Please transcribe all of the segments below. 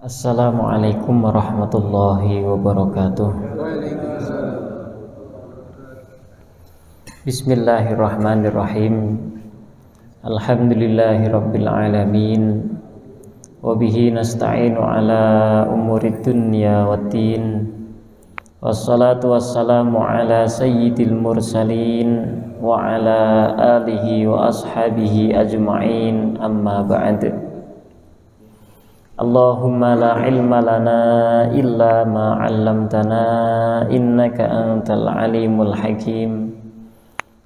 Assalamualaikum warahmatullahi wabarakatuh. Bismillahirrahmanirrahim. Alhamdulillahi rabbil alamin. Wabihi nasta'inu ala umurid dunya waddin. Wassalatu wassalamu ala sayyidil mursalin wa ala alihi wa ashabihi ajma'in, amma ba'd. Allahumma la ilma lana illa ma 'allamtana innaka antal alimul hakim.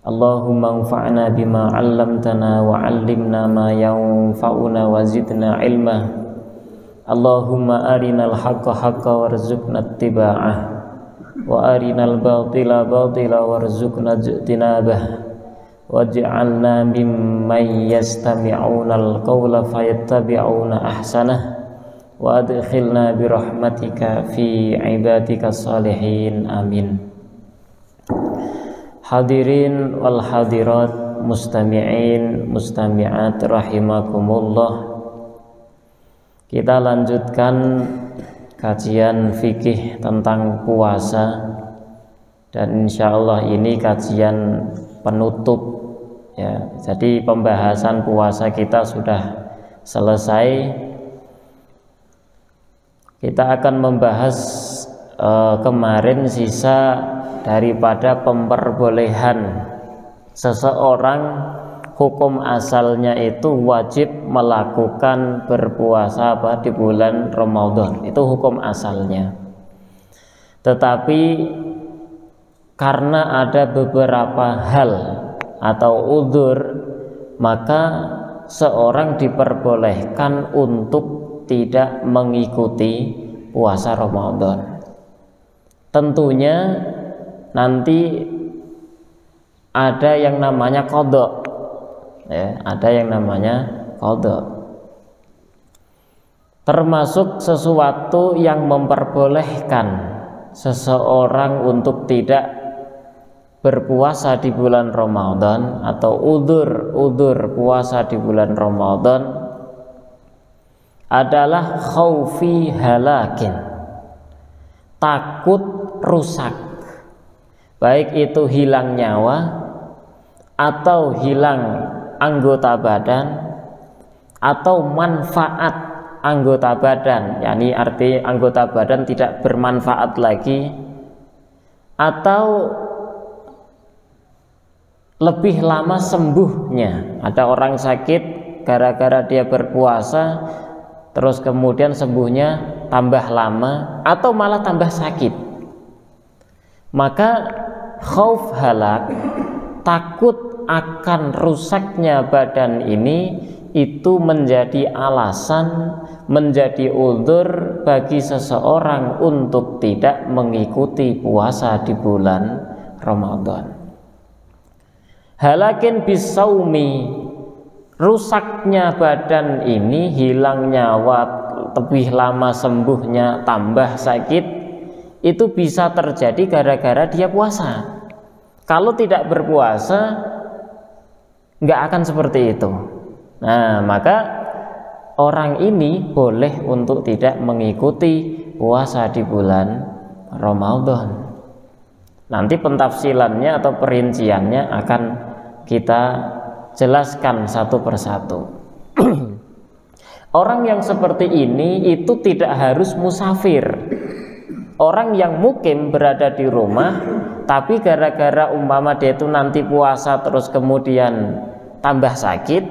Allahumma anfa'na bima 'allamtana wa 'allimna ma yanfa'una wa zidna ilma. Allahumma arinal haqqa haqqa warzuqna ittiba'ah wa arinal batila batila warzuqna ijtinabah. Waj'alna mimman yastami'una al-qawla fayattabi'una ahsanah. Wa adkhilna birahmatika fi ibadika salihin, amin. Hadirin wal hadirat, mustami'in mustami'at rahimakumullah. Kita lanjutkan kajian fikih tentang puasa, dan insyaallah ini kajian penutup ya. Jadi pembahasan puasa kita sudah selesai. Kita akan membahas kemarin sisa daripada pemperbolehan seseorang, hukum asalnya itu wajib melakukan berpuasa di bulan Ramadan. Itu hukum asalnya. Tetapi karena ada beberapa hal atau udzur, maka seorang diperbolehkan untuk tidak mengikuti puasa Ramadan. Tentunya nanti ada yang namanya qadha, ya, ada yang namanya qadha. Termasuk sesuatu yang memperbolehkan seseorang untuk tidak berpuasa di bulan Ramadan atau udzur puasa di bulan Ramadan adalah khaufi halakin, takut rusak, baik itu hilang nyawa atau hilang anggota badan atau manfaat anggota badan, yakni arti anggota badan tidak bermanfaat lagi, atau lebih lama sembuhnya. Ada orang sakit gara-gara dia berpuasa, terus kemudian sembuhnya tambah lama atau malah tambah sakit. Maka khauf halak, takut akan rusaknya badan ini, itu menjadi alasan, menjadi udzur bagi seseorang untuk tidak mengikuti puasa di bulan Ramadan. Halakin bisaumi, rusaknya badan ini, hilang nyawa, lebih lama sembuhnya, tambah sakit, itu bisa terjadi gara-gara dia puasa. Kalau tidak berpuasa nggak akan seperti itu. Nah, maka orang ini boleh untuk tidak mengikuti puasa di bulan Ramadan. Nanti pentafsilannya atau perinciannya akan kita jelaskan satu persatu. Orang yang seperti ini itu tidak harus musafir. Orang yang mukim berada di rumah, tapi gara-gara umpama dia itu nanti puasa terus kemudian tambah sakit,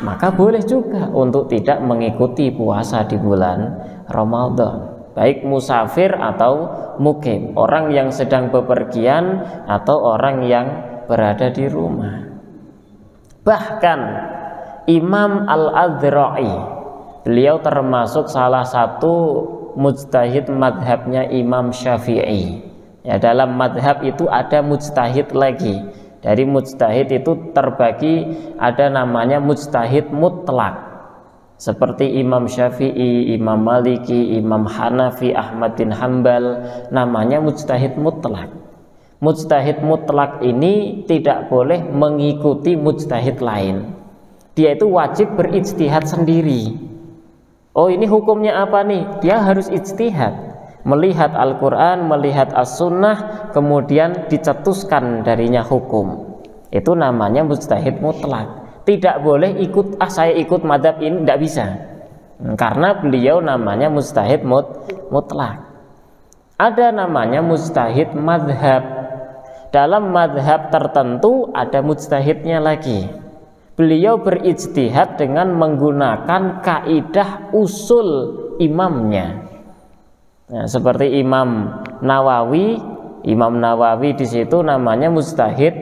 maka boleh juga untuk tidak mengikuti puasa di bulan Ramadan. Baik musafir atau mukim, orang yang sedang bepergian atau orang yang berada di rumah. Bahkan Imam Al-Adzra'i, beliau termasuk salah satu mujtahid madhabnya Imam Syafi'i. Ya, dalam madhab itu ada mujtahid lagi. Dari mujtahid itu terbagi, ada namanya mujtahid mutlak, seperti Imam Syafi'i, Imam Maliki, Imam Hanafi, Ahmad bin Hambal, namanya mujtahid mutlak. Mujtahid mutlak ini tidak boleh mengikuti mujtahid lain. Dia itu wajib berijtihad sendiri. Oh ini hukumnya apa nih? Dia harus ijtihad, melihat Al-Quran, melihat As-Sunnah, kemudian dicetuskan darinya hukum. Itu namanya mujtahid mutlak. Tidak boleh ikut, saya ikut madhab ini, tidak bisa. Karena beliau namanya mujtahid mutlak. Ada namanya mujtahid madhab. Dalam madhab tertentu ada mujtahidnya lagi. Beliau berijtihad dengan menggunakan kaidah usul imamnya. Nah, seperti Imam Nawawi di situ namanya mujtahid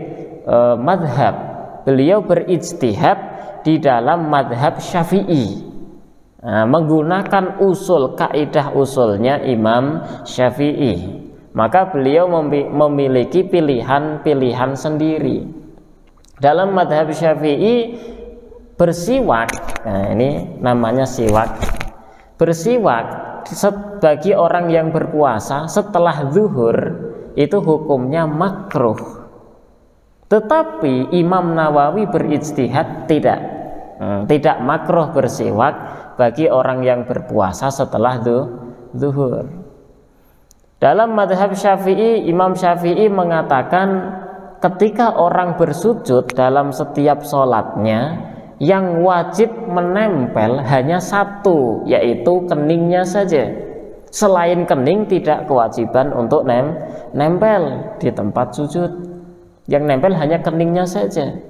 madhab. Beliau berijtihad di dalam madhab Syafi'i. Nah, menggunakan usul kaidah usulnya Imam Syafi'i. Maka beliau memiliki pilihan-pilihan sendiri. Dalam madhab Syafi'i bersiwak, nah ini namanya siwak. Bersiwak bagi orang yang berpuasa setelah zuhur itu hukumnya makruh. Tetapi Imam Nawawi berijtihad tidak makruh bersiwak bagi orang yang berpuasa setelah zuhur. Dalam madhab Syafi'i, Imam Syafi'i mengatakan ketika orang bersujud dalam setiap sholatnya, yang wajib menempel hanya satu, yaitu keningnya saja. Selain kening tidak kewajiban untuk nempel di tempat sujud. Yang nempel hanya keningnya saja.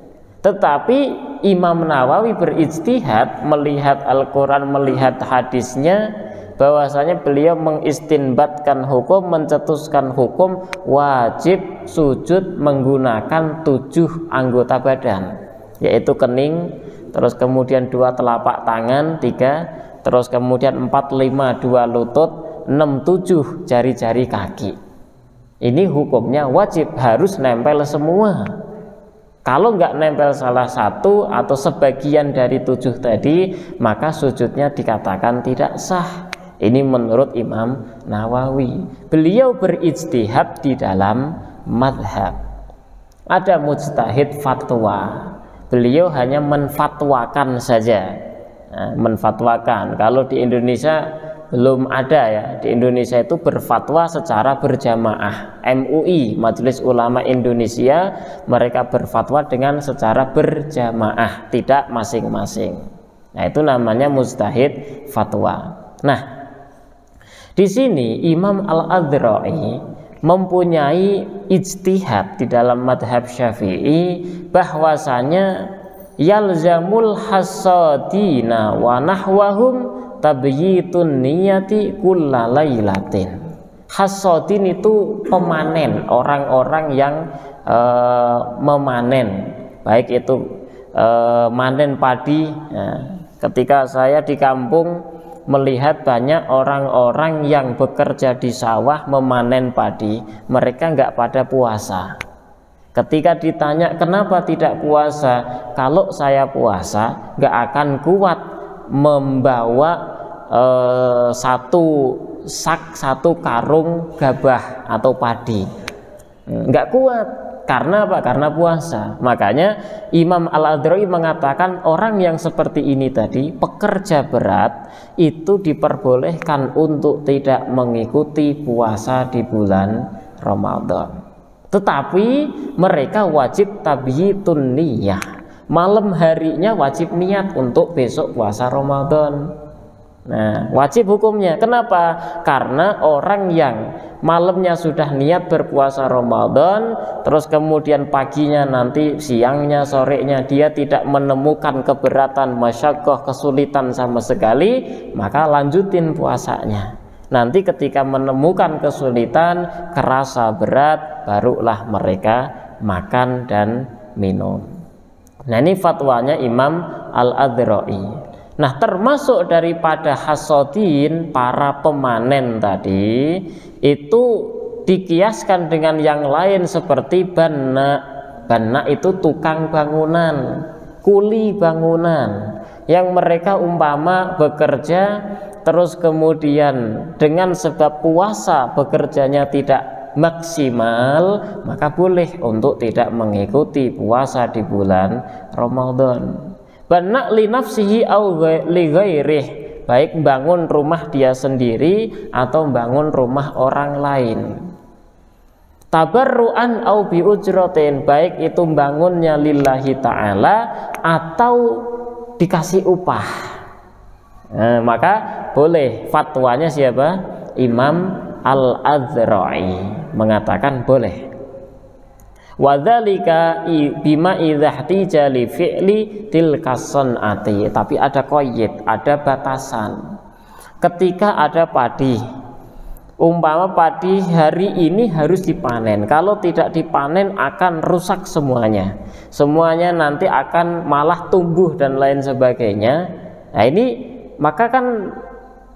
Tetapi Imam Nawawi berijtihad melihat Al-Quran, melihat hadisnya, bahwasanya beliau mengistinbatkan hukum, mencetuskan hukum wajib sujud menggunakan 7 anggota badan, yaitu kening, terus kemudian 2 telapak tangan, 3, terus kemudian 4, 5, 2 lutut, 6, 7 jari-jari kaki. Ini hukumnya wajib, harus nempel semua. Kalau nggak nempel salah satu atau sebagian dari 7 tadi, maka sujudnya dikatakan tidak sah. Ini menurut Imam Nawawi. Beliau berijtihad di dalam madhab. Ada mujtahid fatwa. Beliau hanya menfatwakan saja. Nah, menfatwakan. Kalau di Indonesia belum ada ya. Di Indonesia itu berfatwa secara berjamaah. MUI, Majelis Ulama Indonesia, mereka berfatwa dengan secara berjamaah, tidak masing-masing. Nah, itu namanya mujtahid fatwa. Nah, di sini Imam Al-Adhra'i mempunyai ijtihad di dalam madhab Syafi'i bahwasanya yalzamul hasadina wa nahwahum tabyitun niyati kulla lailatin. Hasadin itu pemanen, orang-orang yang memanen, baik itu manen padi. Nah, ketika saya di kampung melihat banyak orang-orang yang bekerja di sawah memanen padi, mereka nggak pada puasa. Ketika ditanya kenapa tidak puasa, kalau saya puasa nggak akan kuat membawa satu sak, satu karung gabah atau padi, nggak kuat. Karena apa? Karena puasa. Makanya Imam Al-Adhra'i mengatakan orang yang seperti ini tadi, pekerja berat, itu diperbolehkan untuk tidak mengikuti puasa di bulan Ramadan. Tetapi mereka wajib tabyitun niyah. Malam harinya wajib niat untuk besok puasa Ramadan. Nah, wajib hukumnya. Kenapa? Karena orang yang malamnya sudah niat berpuasa Ramadan, terus kemudian paginya nanti, siangnya, sorenya dia tidak menemukan keberatan, masyaqqah, kesulitan sama sekali, maka lanjutin puasanya. Nanti ketika menemukan kesulitan, kerasa berat, barulah mereka makan dan minum. Nah, ini fatwanya Imam Al-Adhra'i. Nah, termasuk daripada hasadin, para pemanen tadi, itu dikiaskan dengan yang lain seperti banna. Banna itu tukang bangunan, kuli bangunan, yang mereka umpama bekerja, terus kemudian dengan sebab puasa bekerjanya tidak maksimal, maka boleh untuk tidak mengikuti puasa di bulan Ramadan. Banna li nafsihi au li ghairih, baik bangun rumah dia sendiri atau bangun rumah orang lain. Tabarru'an au bi ujratin, baik itu bangunnya lillahi ta'ala atau dikasih upah. Nah, maka boleh. Fatwanya siapa? Imam Al-Adzra'i mengatakan boleh. Wadzalika bima idzahtija li fi'li tilkas sun'ati, tapi ada qayyid, ada batasan. Ketika ada padi, umpama padi hari ini harus dipanen, kalau tidak dipanen akan rusak semuanya, semuanya nanti akan malah tumbuh dan lain sebagainya. Nah ini maka kan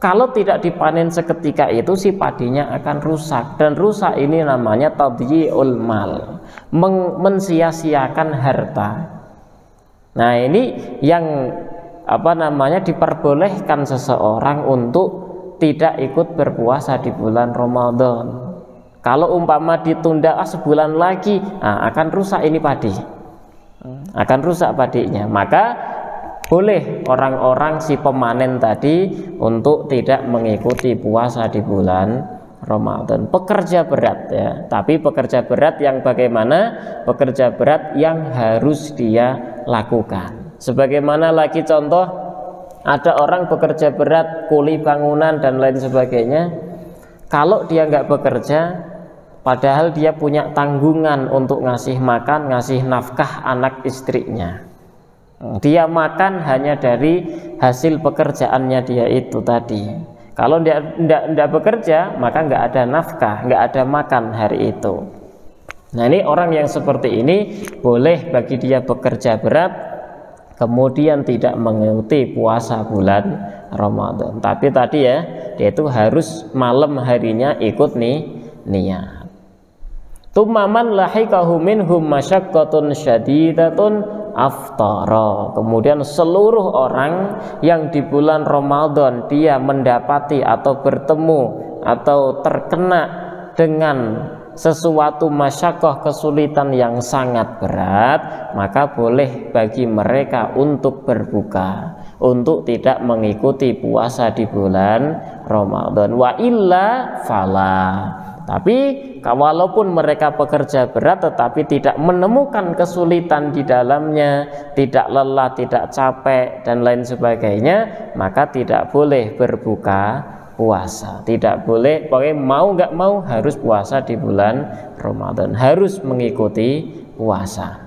kalau tidak dipanen seketika itu si padinya akan rusak, dan rusak ini namanya tadyi'ul mal, mensia-siakan harta. Nah ini yang diperbolehkan seseorang untuk tidak ikut berpuasa di bulan Ramadan. Kalau umpama ditunda sebulan lagi, akan rusak ini padi, akan rusak padinya. Maka boleh orang-orang si pemanen tadi untuk tidak mengikuti puasa di bulan Ramadan. Pekerja berat ya, tapi pekerja berat yang bagaimana? Pekerja berat yang harus dia lakukan. Sebagaimana lagi contoh, ada orang bekerja berat, kuli bangunan dan lain sebagainya. Kalau dia nggak bekerja, padahal dia punya tanggungan untuk ngasih makan, ngasih nafkah anak istrinya, dia makan hanya dari hasil pekerjaannya dia itu tadi. Kalau dia tidak bekerja, maka nggak ada nafkah, nggak ada makan hari itu. Nah ini orang yang seperti ini boleh bagi dia bekerja berat, kemudian tidak mengikuti puasa bulan Ramadan. Tapi tadi ya, dia itu harus malam harinya ikut niat. Tumaman lahikahu minhum masyaqqatun syadidatun aftara. Kemudian seluruh orang yang di bulan Ramadan dia mendapati atau bertemu atau terkena dengan sesuatu masyaqqah, kesulitan yang sangat berat, maka boleh bagi mereka untuk berbuka, untuk tidak mengikuti puasa di bulan Ramadan. Wa illa fala. Tapi walaupun mereka pekerja berat tetapi tidak menemukan kesulitan di dalamnya, tidak lelah, tidak capek dan lain sebagainya, maka tidak boleh berbuka puasa. Tidak boleh, pokoknya mau nggak mau harus puasa di bulan Ramadan, harus mengikuti puasa.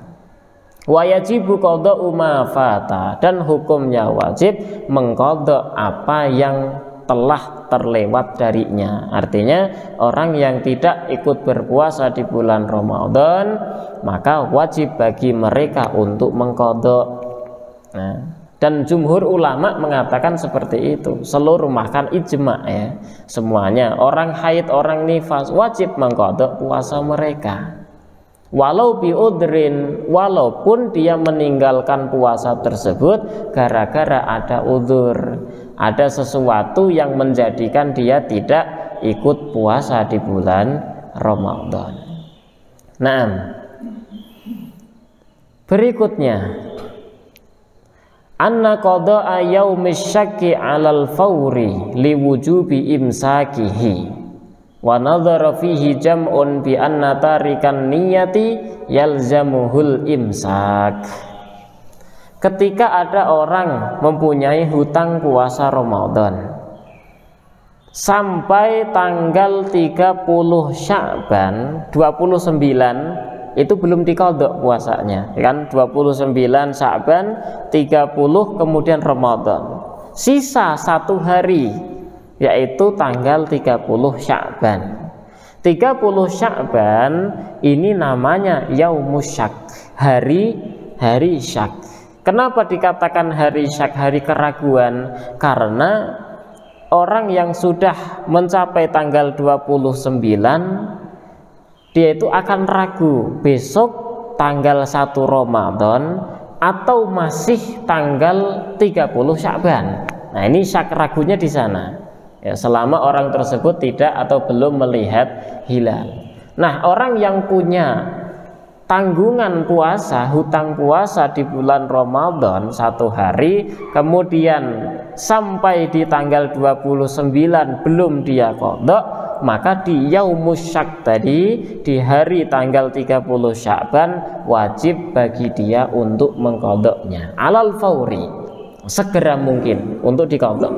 Wa yajibu qada'u ma fata, dan hukumnya wajib mengqada apa yang telah terlewat darinya. Artinya orang yang tidak ikut berpuasa di bulan Ramadan, maka wajib bagi mereka untuk mengqada. Nah, dan jumhur ulama mengatakan seperti itu, seluruh bahkan ijma ya, semuanya orang haid, orang nifas wajib mengqada puasa mereka. Walau biudrin, walaupun dia meninggalkan puasa tersebut gara-gara ada udzur, ada sesuatu yang menjadikan dia tidak ikut puasa di bulan Ramadan. Nah, berikutnya, anna qada'a yaumish syakki 'alal fawri liwujubi imsakihi. Wa nadhara fihi jam'un bi anna tarikan niyati yalzamuhul imsak. Ketika ada orang mempunyai hutang puasa Ramadan sampai tanggal 30 Sya'ban 29 itu belum diqadha puasanya, kan 29 Sya'ban, 30 kemudian Ramadan. Sisa 1 hari, yaitu tanggal 30 Sya'ban. 30 Sya'ban ini namanya yaumus syak, hari syak. Kenapa dikatakan hari syak, hari keraguan? Karena orang yang sudah mencapai tanggal 29 dia itu akan ragu besok tanggal 1 Ramadan atau masih tanggal 30 Sya'ban. Nah, ini syak ragunya di sana. Ya, selama orang tersebut tidak atau belum melihat hilal. Nah, orang yang punya tanggungan puasa, hutang puasa di bulan Ramadan 1 hari, kemudian sampai di tanggal 29 belum dia qadha, maka di yaumus syak tadi, di hari tanggal 30 Sya'ban, wajib bagi dia untuk mengqadhanya alal fauri, segera mungkin untuk diqadha.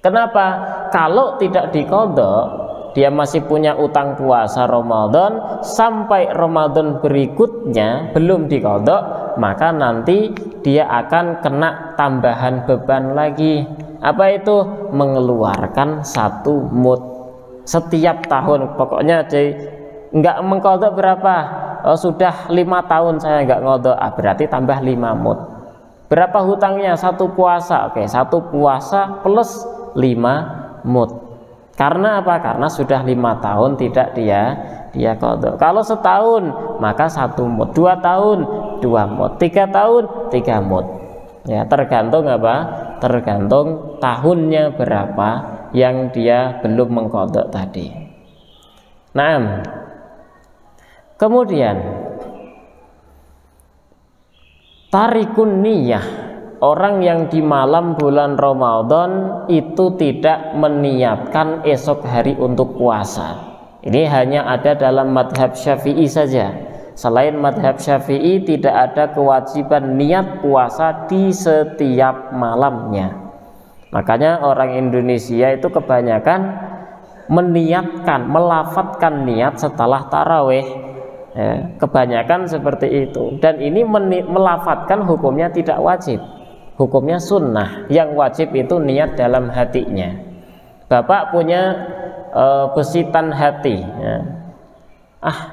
Kenapa? Kalau tidak diqadha, dia masih punya utang puasa Ramadan, sampai Ramadan berikutnya belum diqadha, maka nanti dia akan kena tambahan beban lagi. Apa itu? Mengeluarkan 1 mud setiap tahun. Pokoknya nggak mengqadha berapa? Sudah 5 tahun saya nggak qadha, berarti tambah 5 mud. Berapa hutangnya? 1 puasa. Oke, 1 puasa plus 5 mud. Karena apa? Karena sudah 5 tahun tidak dia qadha. Kalau setahun maka 1 mud, 2 tahun 2 mud, 3 tahun 3 mud. Ya, tergantung apa? Tergantung tahunnya berapa yang dia belum mengqadha tadi. Nah, kemudian tarikun niyah, orang yang di malam bulan Ramadan itu tidak meniatkan esok hari untuk puasa. Ini hanya ada dalam madhab Syafi'i saja. Selain madhab Syafi'i tidak ada kewajiban niat puasa di setiap malamnya. Makanya orang Indonesia itu kebanyakan meniatkan, melafadzkan niat setelah tarawih. Ya, kebanyakan seperti itu. Dan ini melafadzkan hukumnya tidak wajib. Hukumnya sunnah. Yang wajib itu niat dalam hatinya. Bapak punya besitan hati, ya.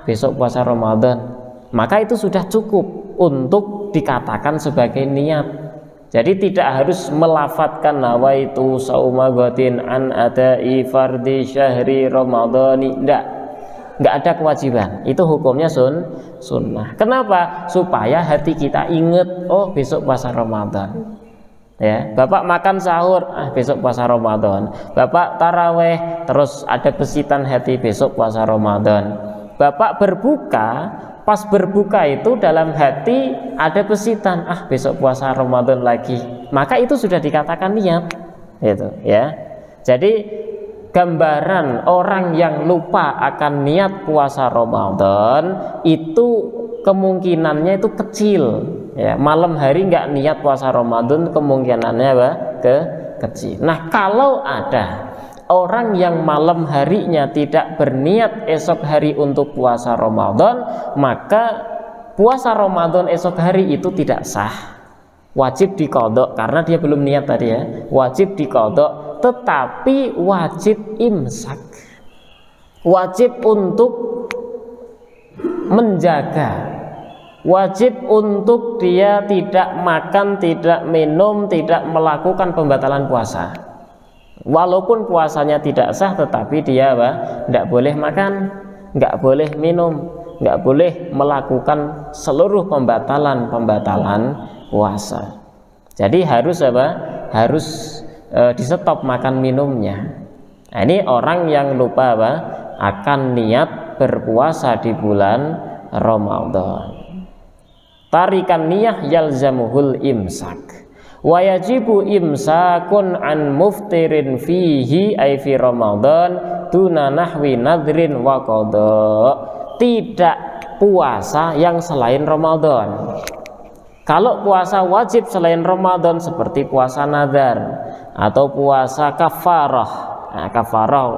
Besok puasa Ramadan, maka itu sudah cukup untuk dikatakan sebagai niat. Jadi tidak harus melafadzkan nawaitu sauma ghadin an adai fardhi syahri ramadhani. Enggak ada kewajiban. Itu hukumnya sunnah. Kenapa? Supaya hati kita ingat, oh besok puasa Ramadan. Ya, Bapak makan sahur, besok puasa Ramadan. Bapak taraweh, terus ada besitan hati, besok puasa Ramadan. Bapak berbuka, pas berbuka itu dalam hati ada besitan, besok puasa Ramadan lagi. Maka itu sudah dikatakan niat, gitu ya. Jadi gambaran orang yang lupa akan niat puasa Ramadan itu kemungkinannya itu kecil. Ya, malam hari nggak niat puasa Ramadan kemungkinannya apa? Kecil. Nah, kalau ada orang yang malam harinya tidak berniat esok hari untuk puasa Ramadan, maka puasa Ramadan esok hari itu tidak sah. Wajib diqadha karena dia belum niat tadi ya. Wajib diqadha, tetapi wajib imsak. Wajib untuk menjaga. Wajib untuk dia tidak makan, tidak minum, tidak melakukan pembatalan puasa. Walaupun puasanya tidak sah, tetapi dia tidak boleh makan, nggak boleh minum, nggak boleh melakukan seluruh pembatalan puasa. Jadi harus harus di stop makan minumnya. Nah, ini orang yang lupa akan niat berpuasa di bulan Ramadan. Tarikan niyah yalzamuhul imsak. Wa yajibu imsakun an muftirin fihi ay fi Ramadan duna nahwi nadrin wa qadha. Tidak puasa yang selain Ramadan. Kalau puasa wajib selain Ramadan seperti puasa nadar atau puasa kafarah. Nah, kafarah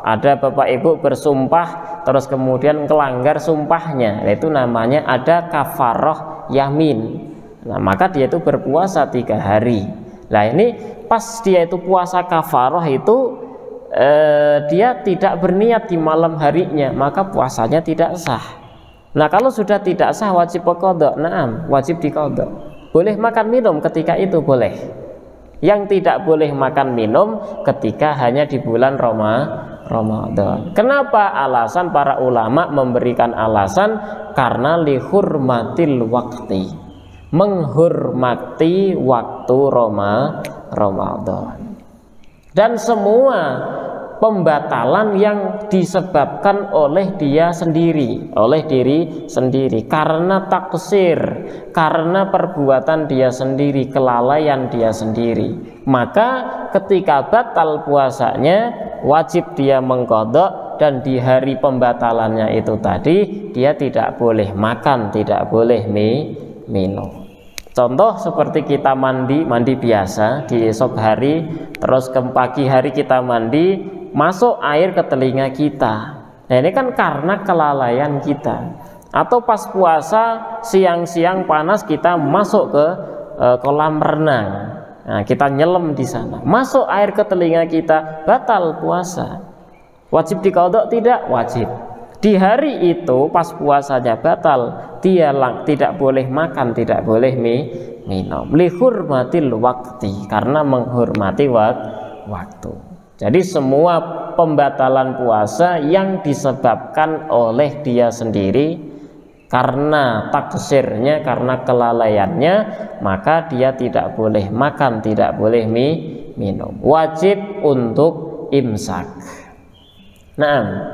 ada bapak ibu bersumpah terus kemudian kelanggar sumpahnya, itu namanya ada kafarah yamin. Nah, maka dia itu berpuasa 3 hari. Nah, ini pas dia itu puasa kafarah itu dia tidak berniat di malam harinya, maka puasanya tidak sah. Nah, kalau sudah tidak sah wajib qadha. Naam, wajib diqadha. Boleh makan minum ketika itu boleh. Yang tidak boleh makan minum ketika hanya di bulan Ramadan. Kenapa? Alasan para ulama memberikan alasan karena lihurmatil wakti, menghormati waktu Ramadan. Dan semua pembatalan yang disebabkan oleh dia sendiri, oleh diri sendiri, karena taksir, karena perbuatan dia sendiri, kelalaian dia sendiri. Maka ketika batal puasanya, wajib dia mengqadha, dan di hari pembatalannya itu tadi dia tidak boleh makan, tidak boleh minum. Contoh seperti kita mandi biasa di esok hari, terus ke pagi hari kita mandi, masuk air ke telinga kita. Nah, ini kan karena kelalaian kita. Atau pas puasa siang-siang panas kita masuk ke kolam renang. Nah, kita nyelam di sana. Masuk air ke telinga kita, batal puasa. Wajib diqadha tidak? Wajib. Di hari itu pas puasanya batal, dia tidak boleh makan, tidak boleh minum. Lihurmatil wakti, karena menghormati waktu. Jadi semua pembatalan puasa yang disebabkan oleh dia sendiri, karena taksirnya, karena kelalaiannya, maka dia tidak boleh makan, tidak boleh minum. Wajib untuk imsak. Nah,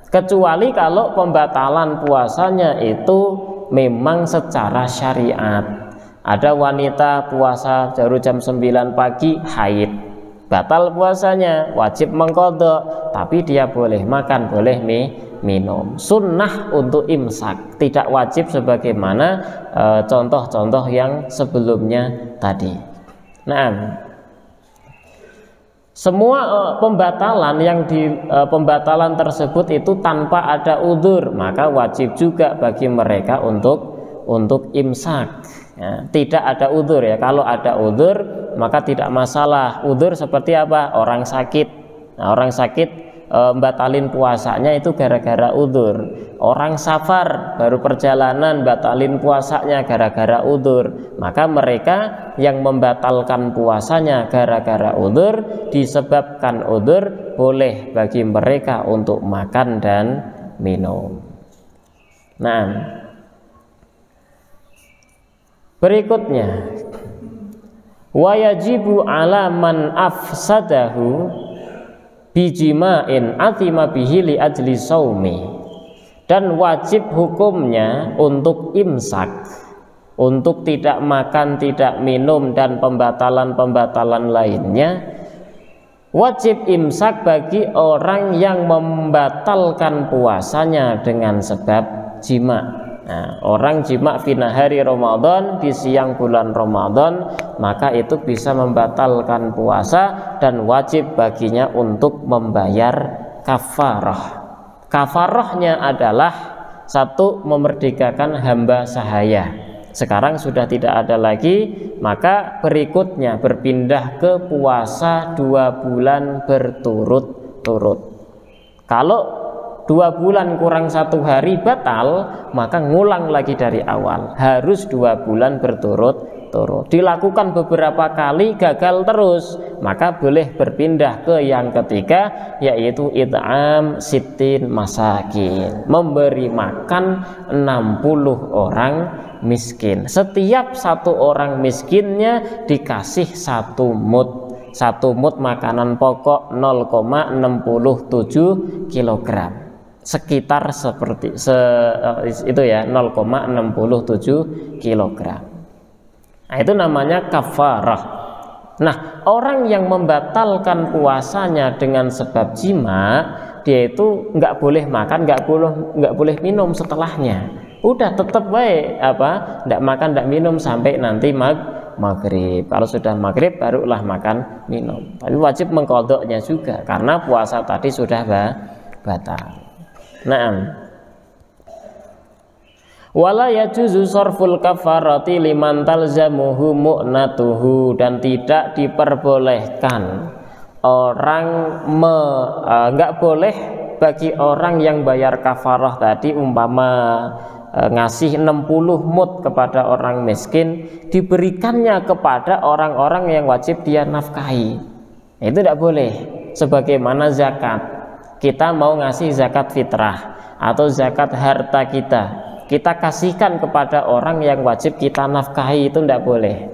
kecuali kalau pembatalan puasanya itu memang secara syariat. Ada wanita puasa baru jam 9 pagi haid, batal puasanya, wajib mengqadha, tapi dia boleh makan, boleh minum. Sunnah untuk imsak, tidak wajib sebagaimana contoh-contoh yang sebelumnya tadi. Nah, semua pembatalan pembatalan tersebut itu tanpa ada udzur, maka wajib juga bagi mereka untuk imsak. Ya, tidak ada udzur ya. Kalau ada udzur maka tidak masalah. Udzur seperti apa? Orang sakit. Nah, orang sakit batalin puasanya itu gara-gara udzur. Orang safar baru perjalanan batalin puasanya gara-gara udzur. Maka mereka yang membatalkan puasanya gara-gara udzur, disebabkan udzur, boleh bagi mereka untuk makan dan minum. Nah, berikutnya, wa yajibu ala man afsadahu bijima'in atima bihi li ajli saumi. Dan wajib hukumnya untuk imsak, untuk tidak makan, tidak minum, dan pembatalan-pembatalan lainnya. Wajib imsak bagi orang yang membatalkan puasanya dengan sebab jima. Nah, orang jima fi nahari Ramadan, di siang bulan Ramadan, maka itu bisa membatalkan puasa dan wajib baginya untuk membayar kafarah. Kafarahnya adalah satu, memerdekakan hamba sahaya. Sekarang sudah tidak ada lagi, maka berikutnya berpindah ke puasa 2 bulan berturut-turut. Kalau 2 bulan kurang 1 hari batal, maka ngulang lagi dari awal. Harus 2 bulan berturut-turut. Dilakukan beberapa kali gagal terus, maka boleh berpindah ke yang ketiga, yaitu it'am sittin masakin, memberi makan 60 orang miskin. Setiap 1 orang miskinnya dikasih 1 mud. 1 mud makanan pokok 0,67 kg. Sekitar seperti itu ya, 0,67 kg. Nah, itu namanya kafarah. Nah, orang yang membatalkan puasanya dengan sebab jima, dia itu nggak boleh makan, nggak boleh minum setelahnya. Udah tetap baik nggak makan, nggak minum sampai nanti maghrib. Kalau sudah maghrib barulah makan minum. Tapi wajib mengqadhanya juga karena puasa tadi sudah batal. Naam. Wala yajuzu sarful kafarati liman talzamuhu mu'natuhu, dan tidak diperbolehkan orang nggak boleh bagi orang yang bayar kafarah tadi, umpama ngasih 60 mud kepada orang miskin, diberikannya kepada orang-orang yang wajib dia nafkahi. Itu tidak boleh. Sebagaimana zakat, kita mau ngasih zakat fitrah atau zakat harta kita kasihkan kepada orang yang wajib kita nafkahi, itu tidak boleh.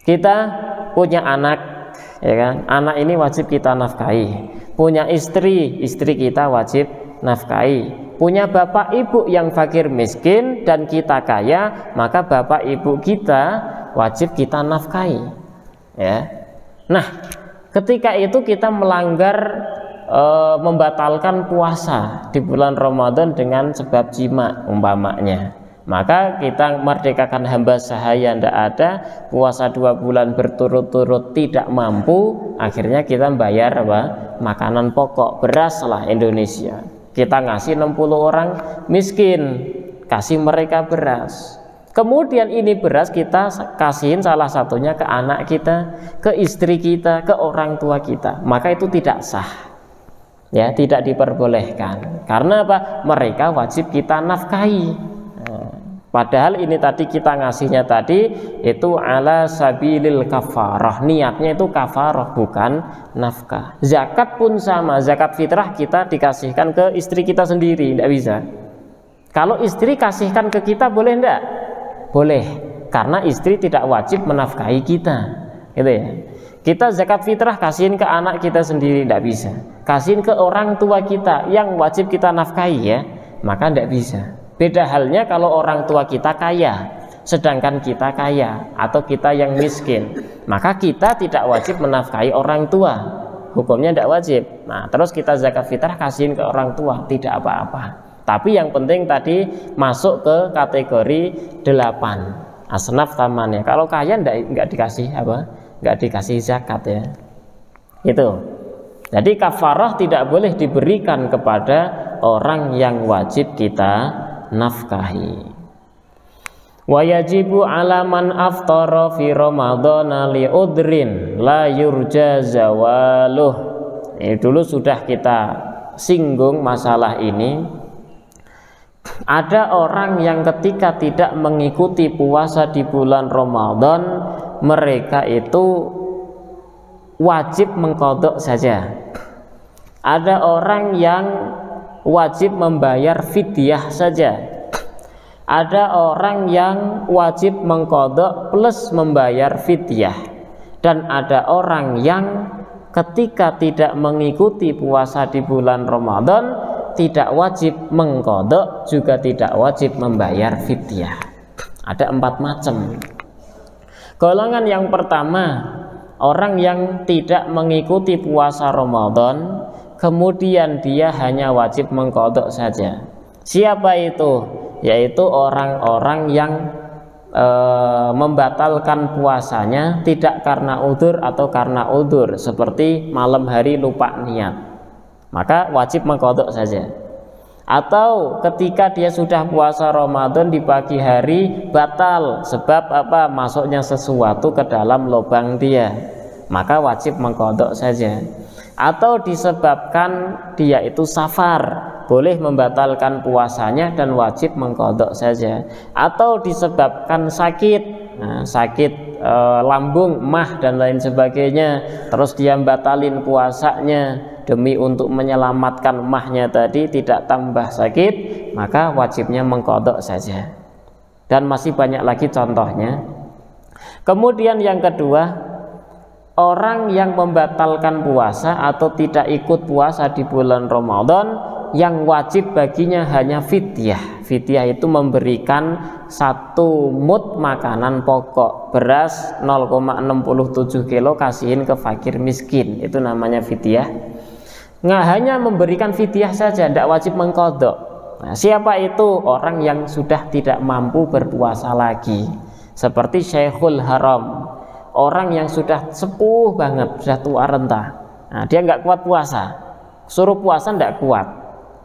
Kita punya anak, ya kan? Anak ini wajib kita nafkahi. punya istri kita wajib nafkahi. Punya bapak ibu yang fakir miskin dan kita kaya, maka bapak ibu kita wajib kita nafkahi, ya. Nah, ketika itu kita melanggar membatalkan puasa di bulan Ramadan dengan sebab jima umpamanya, maka kita merdekakan hamba sahaya tidak ada, puasa 2 bulan berturut-turut tidak mampu, akhirnya kita bayar apa? Makanan pokok, beras lah Indonesia. Kita ngasih 60 orang miskin, kasih mereka beras. Kemudian ini beras kita kasihin salah satunya ke anak kita, ke istri kita, ke orang tua kita, maka itu tidak sah, ya, tidak diperbolehkan. Karena apa? Mereka wajib kita nafkahi. Padahal ini tadi kita ngasihnya tadi itu ala sabilil kafarah, niatnya itu kafarah bukan nafkah. Zakat pun sama, zakat fitrah kita dikasihkan ke istri kita sendiri, tidak bisa. Kalau istri kasihkan ke kita boleh enggak? Boleh, karena istri tidak wajib menafkahi kita, gitu ya. Kita zakat fitrah kasihin ke anak kita sendiri, tidak bisa. Kasihin ke orang tua kita yang wajib kita nafkahi, ya, maka tidak bisa. Beda halnya kalau orang tua kita kaya, sedangkan kita kaya atau kita yang miskin, maka kita tidak wajib menafkahi orang tua, hukumnya tidak wajib. Nah, terus kita zakat fitrah kasihin ke orang tua, tidak apa-apa. Tapi yang penting tadi masuk ke kategori 8 asnaf tamannya. Kalau kaya enggak dikasih apa? Enggak dikasih zakat, ya. Itu. Jadi kafarah tidak boleh diberikan kepada orang yang wajib kita nafkahi. Wa yajibu ala man aftara fi ramadhana li udrin la yurja zawaluh. Ini dulu sudah kita singgung masalah ini. Ada orang yang ketika tidak mengikuti puasa di bulan Ramadan, mereka itu wajib mengqadha saja. Ada orang yang wajib membayar fidyah saja. Ada orang yang wajib mengqadha plus membayar fidyah. Dan ada orang yang ketika tidak mengikuti puasa di bulan Ramadan tidak wajib mengqadha, juga tidak wajib membayar fidyah. Ada 4 macam. Golongan yang pertama, orang yang tidak mengikuti puasa Ramadan, kemudian dia hanya wajib mengqadha saja. Siapa itu? Yaitu orang-orang yang membatalkan puasanya tidak karena udzur atau karena udzur, seperti malam hari lupa niat, maka wajib mengqadha saja. Atau ketika dia sudah puasa Ramadan di pagi hari batal sebab apa? Masuknya sesuatu ke dalam lubang dia, maka wajib mengqadha saja. Atau disebabkan dia itu safar, boleh membatalkan puasanya dan wajib mengqadha saja. Atau disebabkan sakit, sakit lambung, mah dan lain sebagainya, terus dia batalin puasanya demi untuk menyelamatkan mahnya tadi tidak tambah sakit, maka wajibnya mengqadha saja. Dan masih banyak lagi contohnya. Kemudian yang kedua, orang yang membatalkan puasa atau tidak ikut puasa di bulan Ramadan, yang wajib baginya hanya fidyah. Fidyah itu memberikan 1 mud makanan pokok, beras 0,67 kilo kasihin ke fakir miskin, itu namanya fidyah. Nggak hanya memberikan fidyah saja, tidak wajib mengqadha. Nah, siapa itu? Orang yang sudah tidak mampu berpuasa lagi, seperti Syekhul Haram, orang yang sudah sepuh banget, sudah tua renta. Nah, dia nggak kuat puasa, suruh puasa nggak kuat.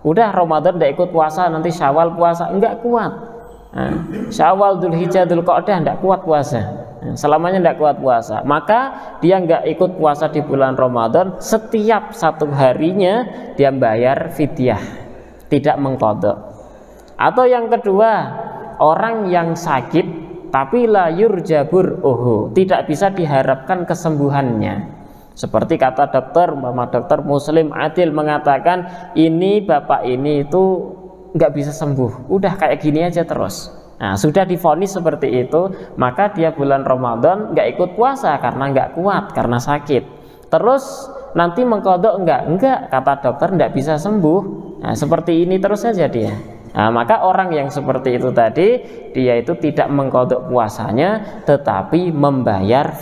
Udah Ramadan nggak ikut puasa, nanti Syawal puasa nggak kuat. Nah, Syawal, Dzulhijjah, Dzulqa'dah nggak kuat puasa. Nah, selamanya nggak kuat puasa. Maka dia nggak ikut puasa di bulan Ramadan. Setiap 1 harinya dia bayar fidyah, tidak mengqadha. Atau yang kedua, orang yang sakit tapi la yurjabur tidak bisa diharapkan kesembuhannya. Seperti kata dokter, dokter Muslim Adil mengatakan, ini bapak ini itu nggak bisa sembuh, udah kayak gini aja terus. Nah, sudah divonis seperti itu, maka dia bulan Ramadan nggak ikut puasa karena nggak kuat, karena sakit. Terus nanti mengkodok enggak, kata dokter enggak bisa sembuh. Nah, seperti ini terus saja dia. Nah, maka orang yang seperti itu tadi, dia itu tidak mengkodok puasanya, tetapi membayar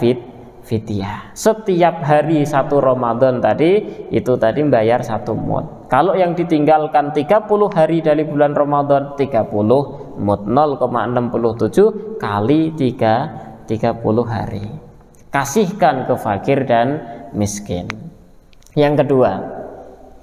fidyah. Setiap hari 1 Ramadan tadi, itu tadi membayar 1 mud. Kalau yang ditinggalkan 30 hari dari bulan Ramadan, 30 mud, 0,67 kali 30 hari. Kasihkan ke fakir dan miskin. Yang kedua,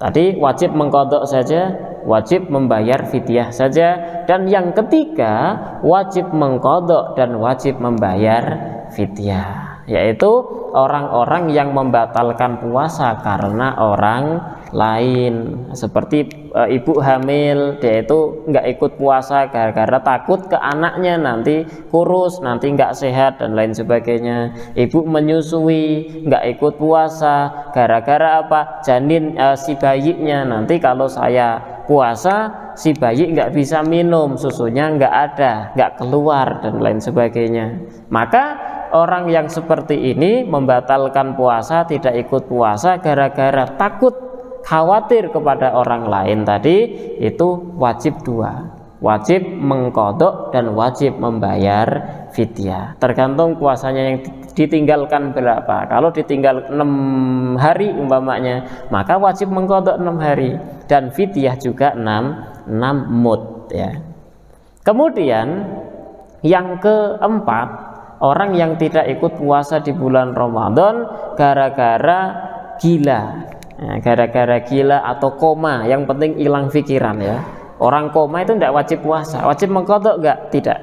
tadi wajib mengkodok saja, wajib membayar fidyah saja, dan yang ketiga wajib mengkodok dan wajib membayar fidyah, yaitu orang-orang yang membatalkan puasa karena orang lain, seperti ibu hamil, dia itu nggak ikut puasa gara-gara takut ke anaknya nanti kurus, nanti nggak sehat dan lain sebagainya. Ibu menyusui nggak ikut puasa gara-gara apa? Janin si bayinya nanti kalau saya puasa si bayi nggak bisa minum, susunya nggak ada, nggak keluar dan lain sebagainya. Maka orang yang seperti ini membatalkan puasa, tidak ikut puasa gara-gara takut khawatir kepada orang lain tadi, itu wajib 2, wajib mengkodok dan wajib membayar fidyah. Tergantung puasanya yang ditinggalkan berapa. Kalau ditinggal 6 hari umpamanya, maka wajib mengkodok 6 hari dan fidyah juga 6 mud ya. Kemudian yang keempat, orang yang tidak ikut puasa di bulan Ramadan gara-gara gila. Nah, gara-gara gila atau koma, yang penting hilang pikiran ya. Orang koma itu tidak wajib puasa, wajib mengkodok enggak? Tidak.